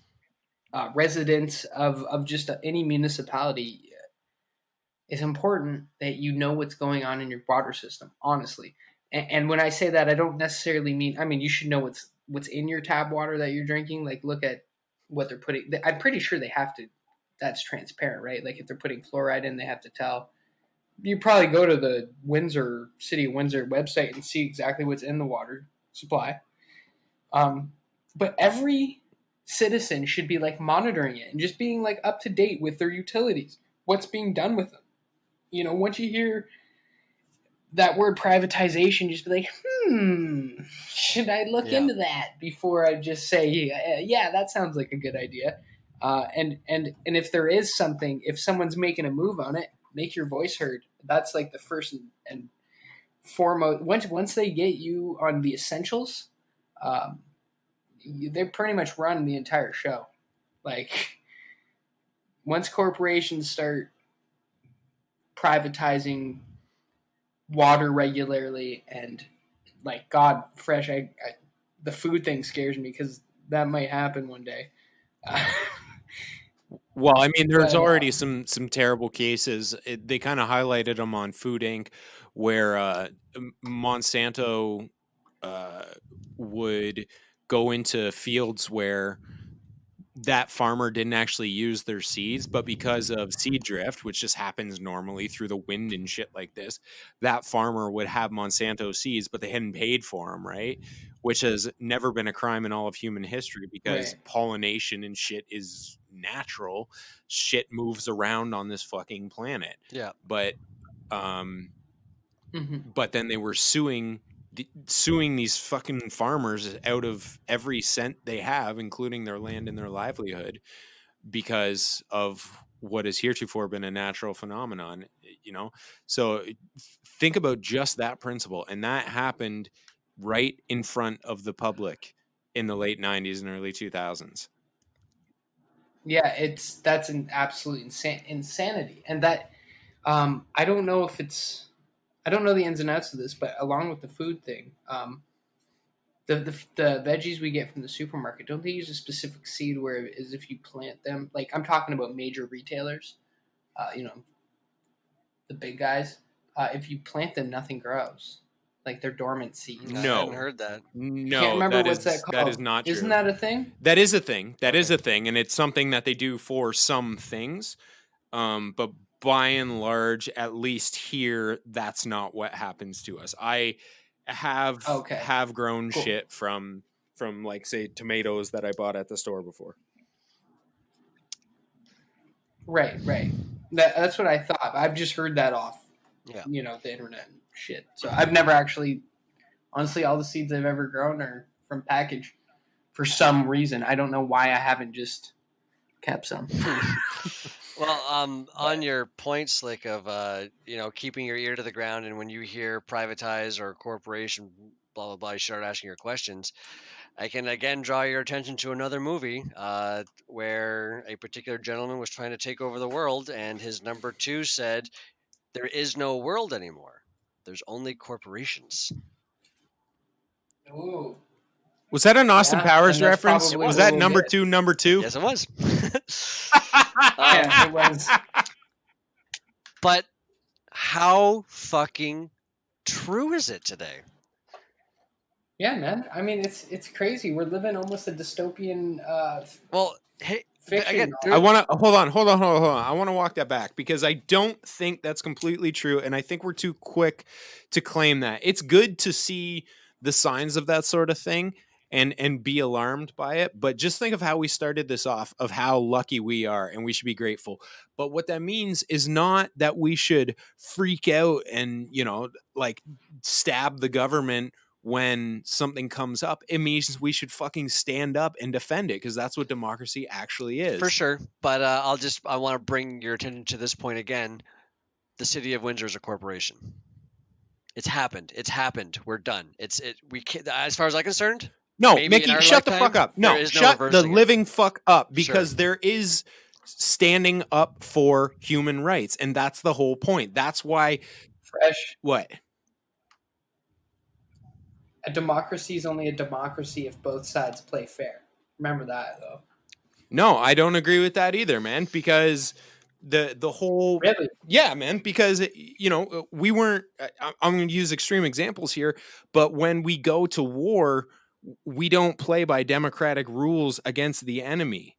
residents of just any municipality, it's important that you know what's going on in your water system, honestly. And when I say that, I don't necessarily mean. I mean, you should know what's in your tap water that you're drinking. Like, look at what they're putting. I'm pretty sure they have to. That's transparent, right? Like, if they're putting fluoride in, they have to tell. You probably go to the City of Windsor website and see exactly what's in the water supply. But every citizen should be like monitoring it and just being like up to date with their utilities. What's being done with them? You know, once you hear that word privatization, just be like, should I look into that before I just say, yeah, that sounds like a good idea. And if there is something, if someone's making a move on it, make your voice heard. That's like the first and foremost. Once they get you on the essentials, they pretty much run the entire show. Like, once corporations start privatizing water regularly and like God fresh, the food thing scares me because that might happen one day. Well, I mean, there's already some terrible cases. They kind of highlighted them on Food Inc., where Monsanto would go into fields where that farmer didn't actually use their seeds, but because of seed drift, which just happens normally through the wind and shit like this, that farmer would have Monsanto seeds, but they hadn't paid for them, right? Which has never been a crime in all of human history because pollination and shit is natural. Shit moves around on this fucking planet. Yeah. But but then they were suing these fucking farmers out of every cent they have, including their land and their livelihood, because of what has heretofore been a natural phenomenon, you know? So think about just that principle. And that happened right in front of the public in the late 90s and early 2000s. Yeah, that's an absolute insanity. And that, I don't know the ins and outs of this, but along with the food thing, the veggies we get from the supermarket, don't they use a specific seed where is if you plant them, like I'm talking about major retailers, you know, the big guys, if you plant them, nothing grows. Like they're dormant seeds. No, I hadn't heard that. No, can't remember what's that called. That is not true. Isn't that a thing? That is a thing. That is a thing, and it's something that they do for some things. But by and large, at least here, that's not what happens to us. I have grown shit from like, say, tomatoes that I bought at the store before. Right. That's what I thought. I've just heard that off, you know, the internet and shit. So I've never actually, honestly, all the seeds I've ever grown are from package for some reason. I don't know why I haven't just kept some. Well, on your point, Slick, of you know, keeping your ear to the ground, and when you hear privatize or corporation, blah blah blah, you start asking your questions. I can again draw your attention to another movie where a particular gentleman was trying to take over the world, and his number two said, "There is no world anymore. There's only corporations." Ooh. Was that an Austin Powers reference? Was that number two? Yes, it was. Yeah, it was. But how fucking true is it today? Yeah, man. I mean, it's crazy. We're living almost a dystopian. Well, hey, again, I want to hold on. I want to walk that back because I don't think that's completely true, and I think we're too quick to claim that. It's good to see the signs of that sort of thing and be alarmed by it, but just think of how we started this off, of how lucky we are, and we should be grateful. But what that means is not that we should freak out and, you know, like stab the government when something comes up. It means we should fucking stand up and defend it, because that's what democracy actually is. For sure. But I want to bring your attention to this point again. The city of Windsor is a corporation. It's happened. We're done. We can't, as far as I'm concerned, No, maybe in Mickey, our shut the lifetime, fuck up. there No, is no shut the reversing it. living fuck up, because Sure. there is standing up for human rights, and that's the whole point. That's why. Fresh. What? A democracy is only a democracy if both sides play fair. Remember that, though. No, I don't agree with that either, man, because the whole Really? yeah, man, because we weren't I'm going to use extreme examples here, but when we go to war, we don't play by democratic rules against the enemy.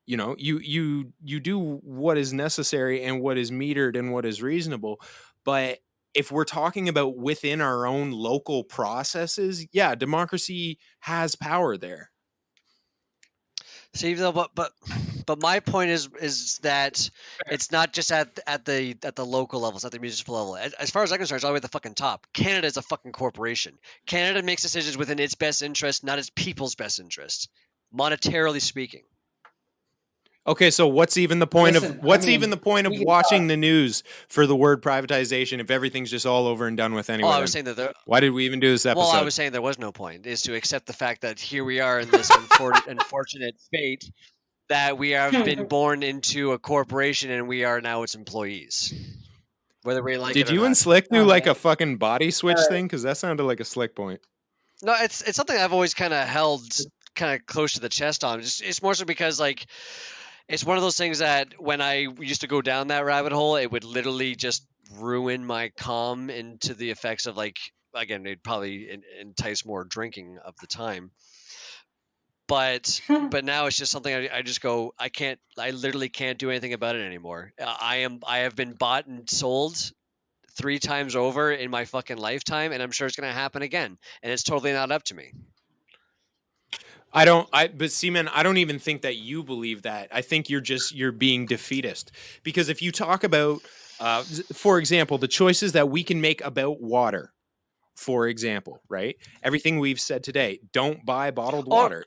You do what is necessary and what is metered and what is reasonable, but if we're talking about within our own local processes, yeah, democracy has power there. See, though, but my point is that it's not just at the local levels, at the municipal level. As far as I'm concerned, it's all the way at the fucking top. Canada is a fucking corporation. Canada makes decisions within its best interest, not its people's best interest, monetarily speaking. Okay, so what's even the point Listen, of we can watching the news for the word privatization if everything's just all over and done with anyway? Oh, I was saying that why did we even do this episode? Well, I was saying there was no point. Is to accept the fact that here we are in this unfortunate fate that we have been born into a corporation and we are now its employees, whether we like Did it or you not. and Slick do like man. a fucking body switch Alright. thing? Because that sounded like a Slick point. No, it's something I've always kind of held kind of close to the chest on. It's more so because like it's one of those things that when I used to go down that rabbit hole, it would literally just ruin my calm into the effects of like again, it'd probably entice more drinking of the time. But now it's just something I just go I literally can't do anything about it anymore. I have been bought and sold 3 times over in my fucking lifetime, and I'm sure it's going to happen again, and it's totally not up to me. But Seaman, I don't even think that you believe that. I think you're being defeatist, because if you talk about, for example, the choices that we can make about water, for example, right? Everything we've said today, don't buy bottled water,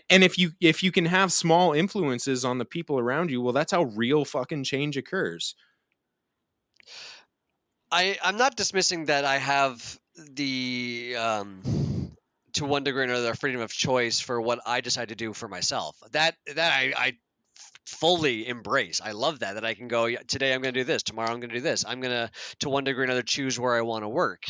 and if you can have small influences on the people around you, well, that's how real fucking change occurs. I'm not dismissing that I have the to one degree or another freedom of choice for what I decide to do for myself. That I fully embrace. I love that I can go, today I'm going to do this, tomorrow I'm going to do this. I'm going to one degree or another choose where I want to work.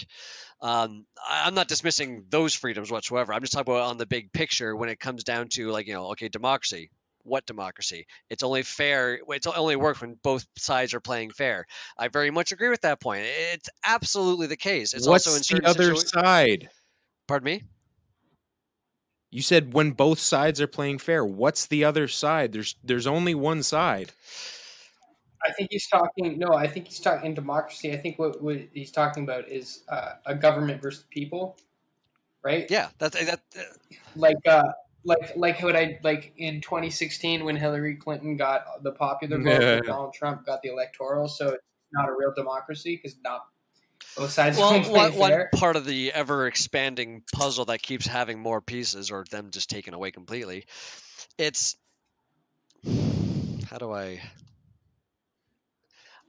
I'm not dismissing those freedoms whatsoever. I'm just talking about on the big picture when it comes down to like, okay, democracy. What democracy? It's only fair. It's only works when both sides are playing fair. I very much agree with that point. It's absolutely the case. It's What's also in the certain other side? Pardon me? You said when both sides are playing fair. What's the other side? There's only one side. I think he's talking. No, I think he's talking democracy. I think what he's talking about is a government versus people, right? Yeah, that like what I like in 2016 when Hillary Clinton got the popular vote, but Donald Trump got the electoral. So it's not a real democracy because not both sides. One part of the ever expanding puzzle that keeps having more pieces, or them just taken away completely. It's how do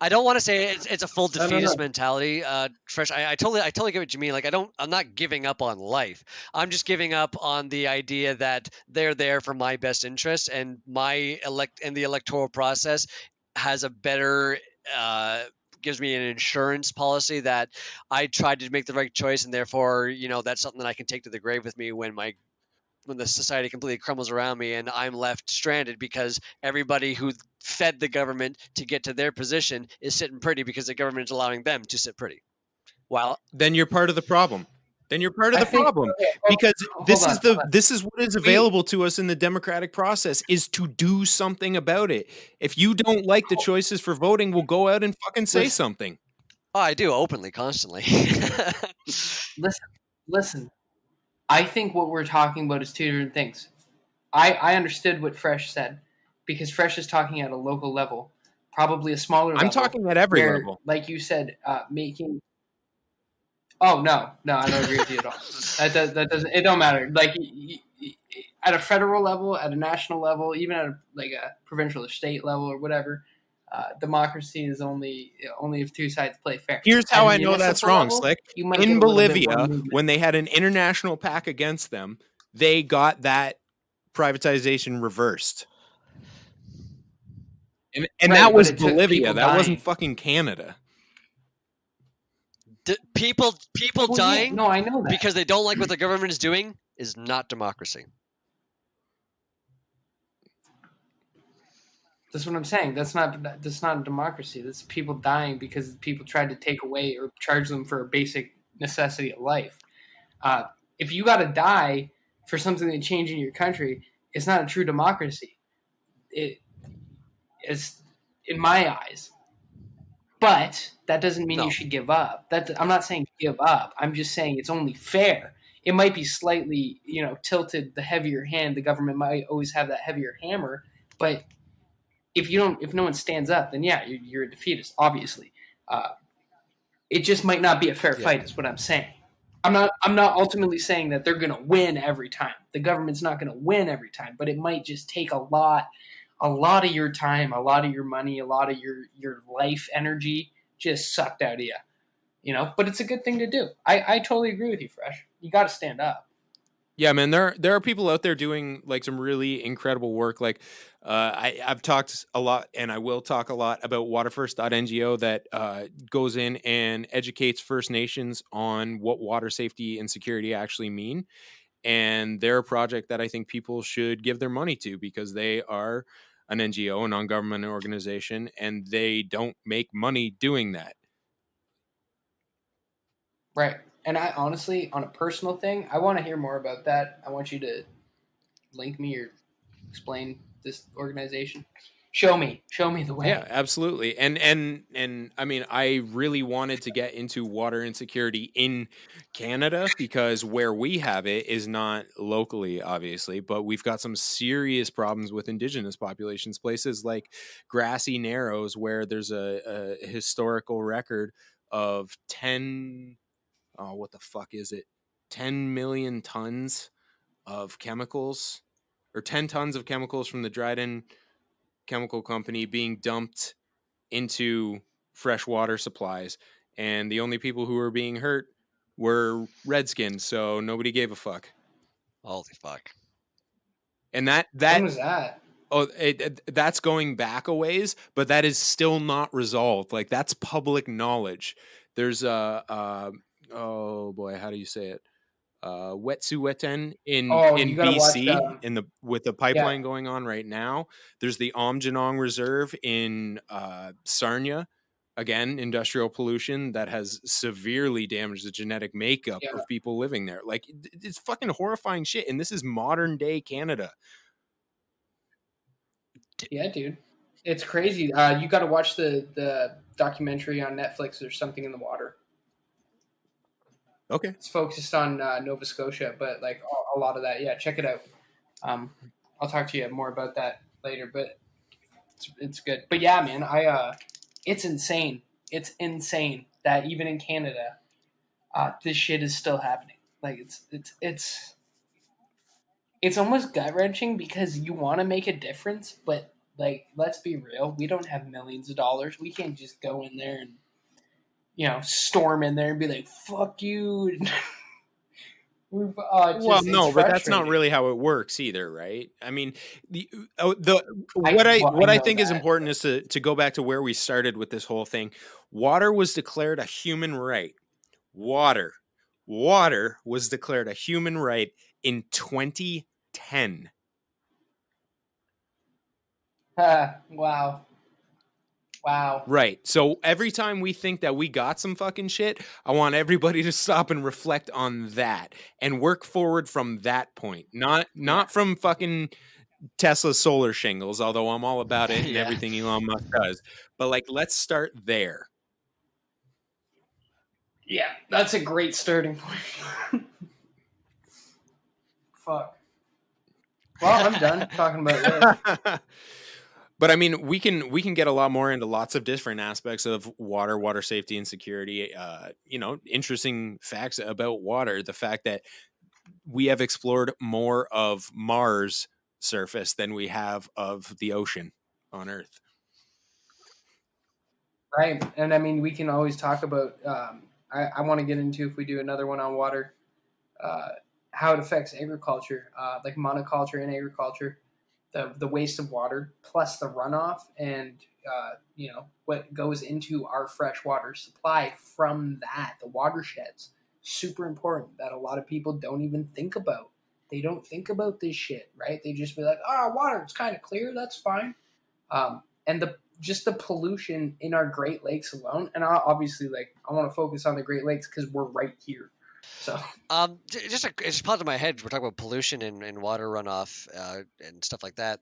I don't want to say it's a full defeatist mentality, Fresh. I totally get what you mean. Like I'm not giving up on life. I'm just giving up on the idea that they're there for my best interest, and the electoral process has a better gives me an insurance policy that I tried to make the right choice, and therefore that's something that I can take to the grave with me when the society completely crumbles around me and I'm left stranded because everybody who fed the government to get to their position is sitting pretty because the government is allowing them to sit pretty. Well, then you're part of the problem. Because this is what is available to us in the democratic process, is to do something about it. If you don't like the choices for voting, we'll go out and fucking say something. Oh, I do openly, constantly. Listen. I think what we're talking about is two different things. I understood what Fresh said because Fresh is talking at a local level, probably a smaller level. I'm talking at every level. Like you said, making. Oh no, I don't agree with you at all. That doesn't. It don't matter. Like at a federal level, at a national level, even at a provincial or state level or whatever, democracy is only if two sides play fair. Here's how At I know that's municipal wrong, level, Slick. you might get In a little bit more Bolivia, movement. when they had an international pact against them, they got that privatization reversed. And Right, that but was it took Bolivia. people That wasn't dying. fucking Canada. People Well, yeah, dying no, I know that. because they don't like what the government is doing is not democracy. That's what I'm saying. That's not a democracy. That's people dying because people tried to take away or charge them for a basic necessity of life. If you got to die for something to change in your country, it's not a true democracy. It is, in my eyes. But that doesn't mean No. you should give up. I'm not saying give up. I'm just saying it's only fair. It might be slightly, tilted the heavier hand. The government might always have that heavier hammer, but if no one stands up, then yeah, you're a defeatist. Obviously, it just might not be a fair fight. Is what I'm saying. I'm not ultimately saying that they're going to win every time. The government's not going to win every time, but it might just take a lot of your time, a lot of your money, a lot of your life energy just sucked out of you. But it's a good thing to do. I totally agree with you, Fresh. You got to stand up. Yeah, man, there are people out there doing like some really incredible work. Like I've talked a lot, and I will talk a lot about waterfirst.ngo that goes in and educates First Nations on what water safety and security actually mean. And they're a project that I think people should give their money to because they are an NGO, a non-government organization, and they don't make money doing that. Right. And I honestly, on a personal thing, I want to hear more about that. I want you to link me or explain this organization. Show me the way. Yeah, absolutely. And I mean, I really wanted to get into water insecurity in Canada because where we have it is not locally, obviously, but we've got some serious problems with Indigenous populations. Places like Grassy Narrows, where there's a historical record of 10, oh, what the fuck is it? 10 million tons of chemicals, or 10 tons of chemicals from the Dryden Chemical Company being dumped into freshwater supplies, and the only people who were being hurt were Redskins, so nobody gave a fuck. Holy fuck! And that When was that? Oh, that's going back a ways, but that is still not resolved. Like that's public knowledge. There's oh boy, how do you say it? Wet'suwet'en in You gotta watch BC with the pipeline yeah. going on right now. There's the Amjanong Reserve in Sarnia. Again, industrial pollution that has severely damaged the genetic makeup Yeah. of people living there. Like it's fucking horrifying shit. And this is modern day Canada. Yeah, dude. It's crazy. You got to watch the documentary on Netflix. There's something in the water. Okay. It's focused on Nova Scotia, but like a lot of that. Yeah, check it out. I'll talk to you more about that later, but it's good. But yeah, man, it's insane. It's insane that even in Canada, this shit is still happening. Like it's almost gut wrenching because you want to make a difference, but like let's be real, we don't have millions of dollars. We can't just go in there and storm in there and be like, "Fuck you." Well, no, but that's not really how it works either, right? I mean, what I think is important is to go back to where we started with this whole thing. Water was declared a human right. Water was declared a human right in 2010. Wow. Right. So every time we think that we got some fucking shit, I want everybody to stop and reflect on that and work forward from that point. Not from fucking Tesla solar shingles, although I'm all about it and everything Elon Musk does. But like let's start there. Yeah, that's a great starting point. Fuck. Well, I'm done talking about this. But I mean, we can get a lot more into lots of different aspects of water safety and security. Interesting facts about water. The fact that we have explored more of Mars surface than we have of the ocean on Earth. Right. And I mean, we can always talk about, I want to get into, if we do another one on water, uh, how it affects agriculture, like monoculture and agriculture, the waste of water plus the runoff, and what goes into our freshwater supply from that, the watersheds. Super important that a lot of people don't even think about. They don't think about this shit, right? They just be like, water, it's kind of clear, that's fine. And the pollution in our Great Lakes alone, and obviously, like, I want to focus on the Great Lakes because we're right here. So it just popped in my head. We're talking about pollution and water runoff and stuff like that.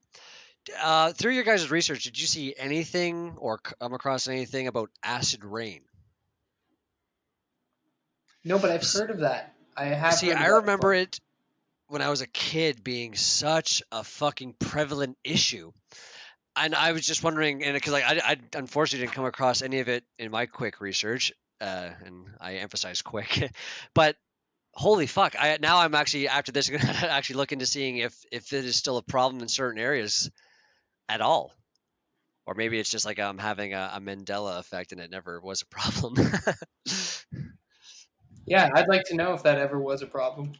Through your guys' research, did you see anything or come across anything about acid rain? no, but I've heard of that. I have See, heard of I that remember before. it when I was a kid being such a fucking prevalent issue. And I was just wondering, and because like I unfortunately didn't come across any of it in my quick research, and I emphasize quick, but holy fuck! I'm actually after this gonna actually look into seeing if it is still a problem in certain areas at all, or maybe it's just like I'm having a Mandela effect and it never was a problem. Yeah, I'd like to know if that ever was a problem.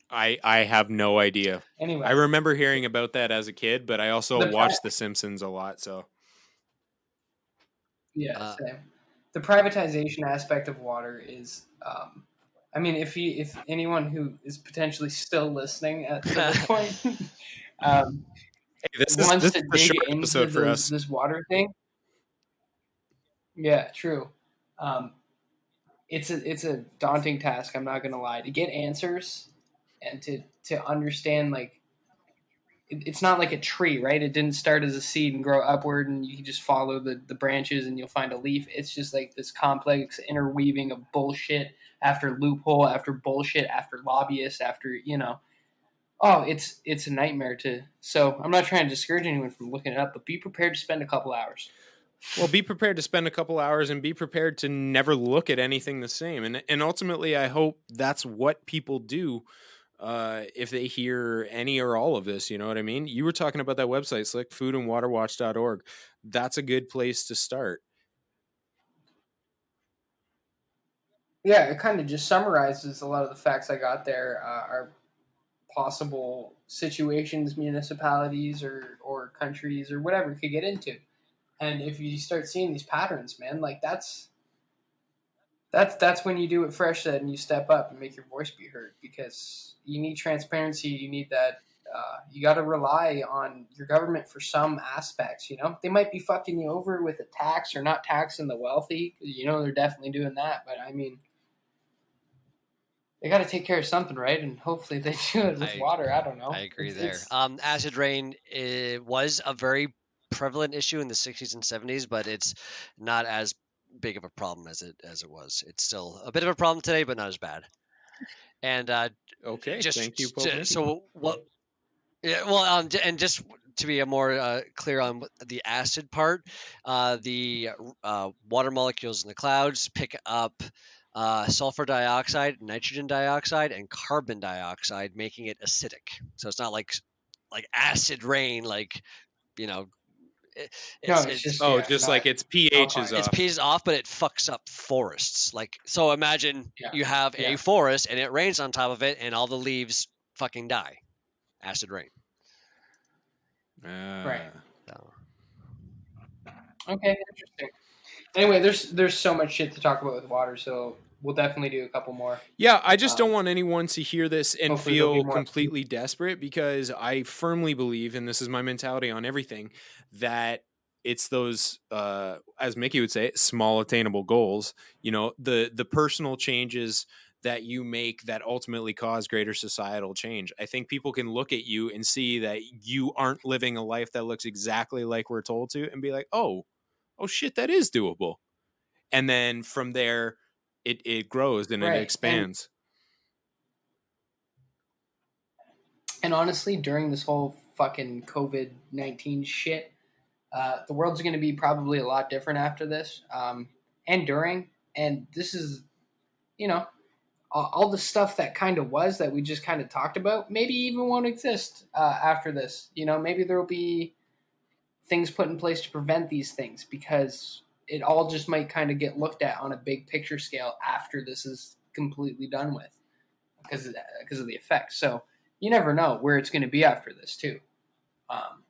I have no idea. I Anyway, remember hearing about that as a kid, but I also the watched The Simpsons a lot. So same. The privatization aspect of water is, I mean, if anyone who is potentially still listening to this point, hey, wants this to is a dig short into episode for us. this water thing, yeah, true. Um, it's a daunting task. I'm not gonna lie. To get answers and to understand, like, it's not like a tree, right? It didn't start as a seed and grow upward, and you can just follow the branches and you'll find a leaf. It's just like this complex interweaving of bullshit after loophole after bullshit after lobbyist after Oh, it's a nightmare to. So I'm not trying to discourage anyone from looking it up, but be prepared to spend a couple hours. Well, be prepared to spend a couple hours and be prepared to never look at anything the same. And ultimately, I hope that's what people do if they hear any or all of this. You know what I mean? You were talking about that website, slickfoodandwaterwatch.org. That's a good place to start. Yeah, it kind of just summarizes a lot of the facts I got there. Are possible situations municipalities or countries or whatever could get into. And if you start seeing these patterns, man, like that's when you do what Fresh said and you step up and make your voice be heard, because you need transparency. You need that. You got to rely on your government for some aspects. They might be fucking you over with a tax or not taxing the wealthy. They're definitely doing that. But I mean, they got to take care of something, right? And hopefully they do it with water. I don't know. I agree there. Acid rain was a very prevalent issue in the 60s and 70s, but it's not as big of a problem as it was. It's still a bit of a problem today, but not as bad. And Okay, thank you, Pope Nick. so what? Yeah, well, and just to be a more clear on the acid part, the water molecules in the clouds pick up sulfur dioxide, nitrogen dioxide, and carbon dioxide, making it acidic. So it's not like acid rain, like you know, No, it's just just like its pH is it's off. pH off, but it fucks up forests. Like, so imagine you have a forest and it rains on top of it, and all the leaves fucking die. Acid rain. Right. So. Okay, interesting. Anyway, there's so much shit to talk about with water, so we'll definitely do a couple more. Yeah, I just don't want anyone to hear this and feel more completely desperate, because I firmly believe, and this is my mentality on everything, that it's those, as Mickey would say, small attainable goals. The personal changes that you make that ultimately cause greater societal change. I think people can look at you and see that you aren't living a life that looks exactly like we're told to, and be like, oh shit, that is doable. And then from there, it grows and it expands. And honestly, during this whole fucking COVID-19 shit, the world's going to be probably a lot different after this, and during. And this is, all the stuff that kind of was that we just kind of talked about, maybe even won't exist after this. Maybe there will be things put in place to prevent these things, because it all just might kind of get looked at on a big picture scale after this is completely done with, because of the effects. So you never know where it's going to be after this too. Um,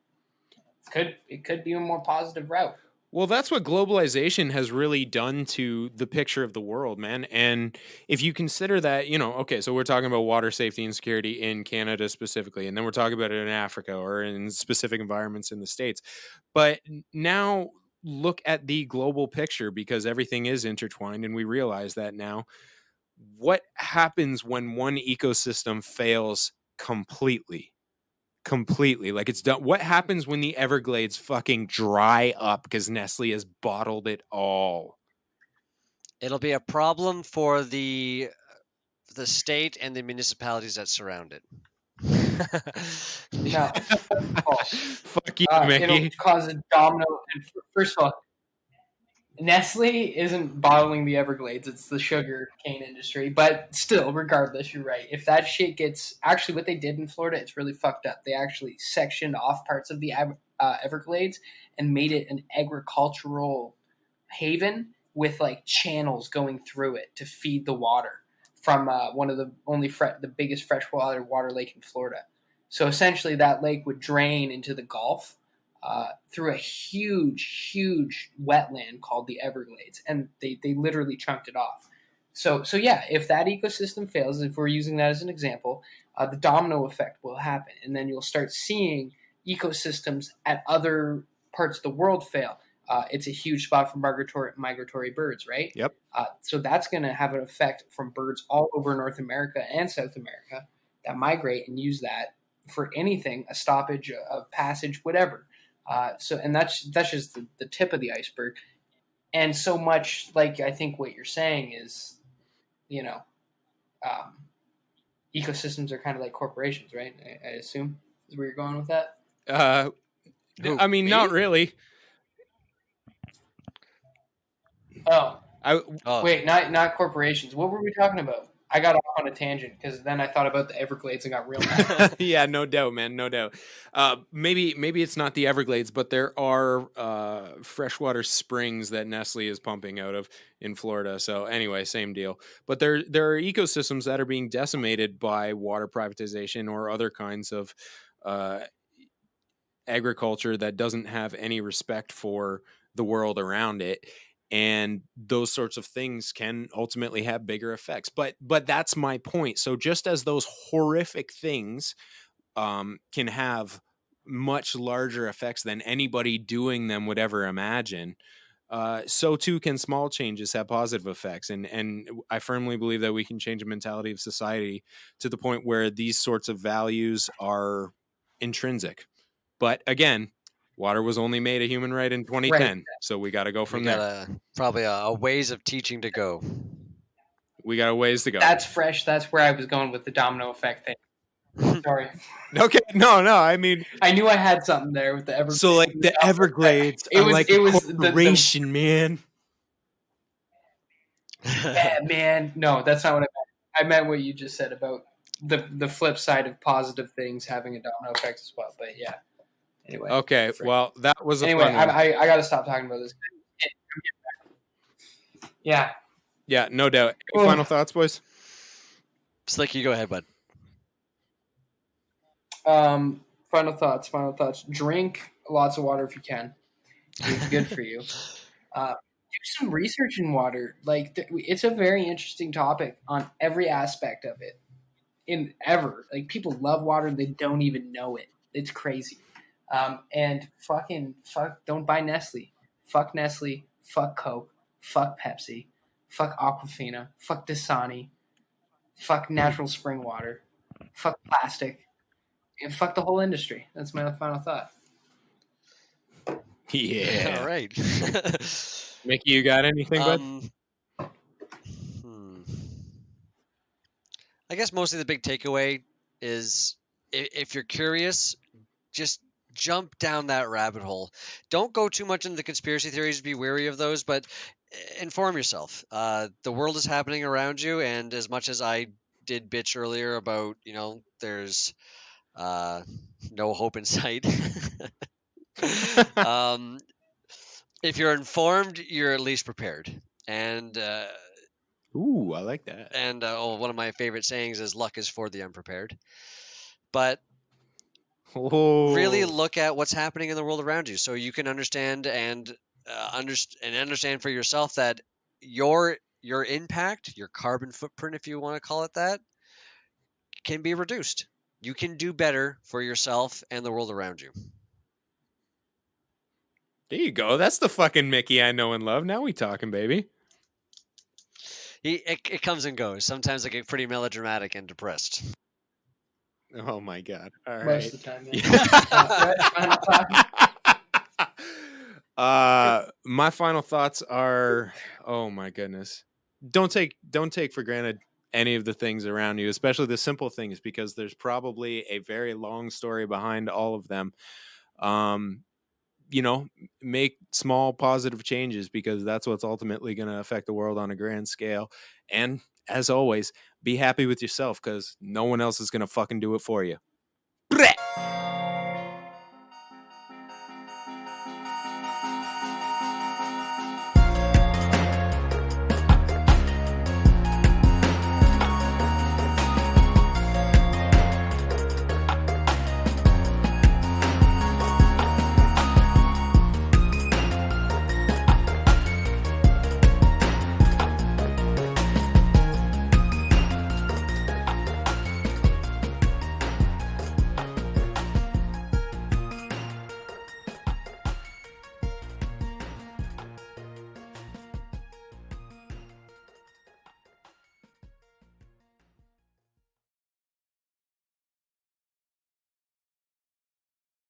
it could be a more positive route. Well, that's what globalization has really done to the picture of the world, man. And if you consider that, okay, so we're talking about water safety and security in Canada specifically, and then we're talking about it in Africa or in specific environments in the States. But now look at the global picture, because everything is intertwined, and we realize that now. What happens when one ecosystem fails completely? Completely. Like, it's done. What happens when the Everglades fucking dry up because Nestle has bottled it all? It'll be a problem for the state and the municipalities that surround it. No. Fuck you, It'll Mickey. cause a domino. And first of all, Nestle isn't bottling the Everglades; it's the sugar cane industry. But still, regardless, you're right. If that shit gets actually what they did in Florida, it's really fucked up. They actually sectioned off parts of the Everglades and made it an agricultural haven with like channels going through it to feed the water from one of the the biggest freshwater water lake in Florida. So essentially, that lake would drain into the Gulf through a huge wetland called the Everglades, and they literally chunked it off. So yeah, if that ecosystem fails, if we're using that as an example, the domino effect will happen, and then you'll start seeing ecosystems at other parts of the world fail. It's a huge spot for migratory birds, right? Yep. So that's going to have an effect from birds all over North America and South America that migrate and use that for anything, a stoppage, a passage, whatever. And that's just the tip of the iceberg. And so much, like, I think what you're saying is, ecosystems are kind of like corporations, right? I assume is where you're going with that. I mean, not really. Wait, not corporations. What were we talking about? I got off on a tangent because then I thought about the Everglades and got real mad. Yeah, no doubt, man, no doubt. Maybe it's not the Everglades, but there are freshwater springs that Nestle is pumping out of in Florida. So anyway, same deal. But there are ecosystems that are being decimated by water privatization or other kinds of agriculture that doesn't have any respect for the world around it. And those sorts of things can ultimately have bigger effects. But that's my point. So just as those horrific things can have much larger effects than anybody doing them would ever imagine, so too can small changes have positive effects. And I firmly believe that we can change the mentality of society to the point where these sorts of values are intrinsic. But again, water was only made a human right in 2010, so we got to go from there. Probably a ways of teaching to go. We got a ways to go. That's fresh. That's where I was going with the domino effect thing. Sorry. Okay, no. I mean, I knew I had something there with the Everglades. So like the Everglades are like a corporation, man. Yeah, man. No, that's not what I meant. I meant what you just said about the flip side of positive things having a domino effect as well. But yeah. Anyway. Okay. Well, that was anyway. I got to stop talking about this. Yeah. Yeah, no doubt. Any final thoughts, boys? Slick, you go ahead, bud. Final thoughts. Drink lots of water if you can. It's good for you. Do some research in water. Like, it's a very interesting topic on every aspect of it. Like, people love water, they don't even know it. It's crazy. And fuck, don't buy Nestle. Fuck Nestle. Fuck Coke. Fuck Pepsi. Fuck Aquafina. Fuck Dasani. Fuck natural spring water. Fuck plastic. And fuck the whole industry. That's my final thought. Yeah. All right. Mickey, you got anything, bud? I guess mostly the big takeaway is if you're curious, just jump down that rabbit hole. Don't go too much into the conspiracy theories. Be wary of those, but inform yourself. The world is happening around you, and as much as I did bitch earlier about, there's no hope in sight. If you're informed, you're at least prepared. And Ooh, I like that. one of my favorite sayings is "luck is for the unprepared." But really Oh, look at what's happening in the world around you, so you can understand and understand for yourself that your impact, your carbon footprint, if you want to call it that, can be reduced. You can do better for yourself and the world around you. there you go. That's the fucking Mickey I know and love. Now we talking, baby. It comes and goes. Sometimes I get pretty melodramatic and depressed. Oh my god! All Most right. of the time, yeah. Final thought. My final thoughts are, oh my goodness, don't take for granted any of the things around you, especially the simple things, because there's probably a very long story behind all of them. You know, make small positive changes, because that's what's ultimately going to affect the world on a grand scale. And as always, be happy with yourself, because no one else is going to fucking do it for you. Blech!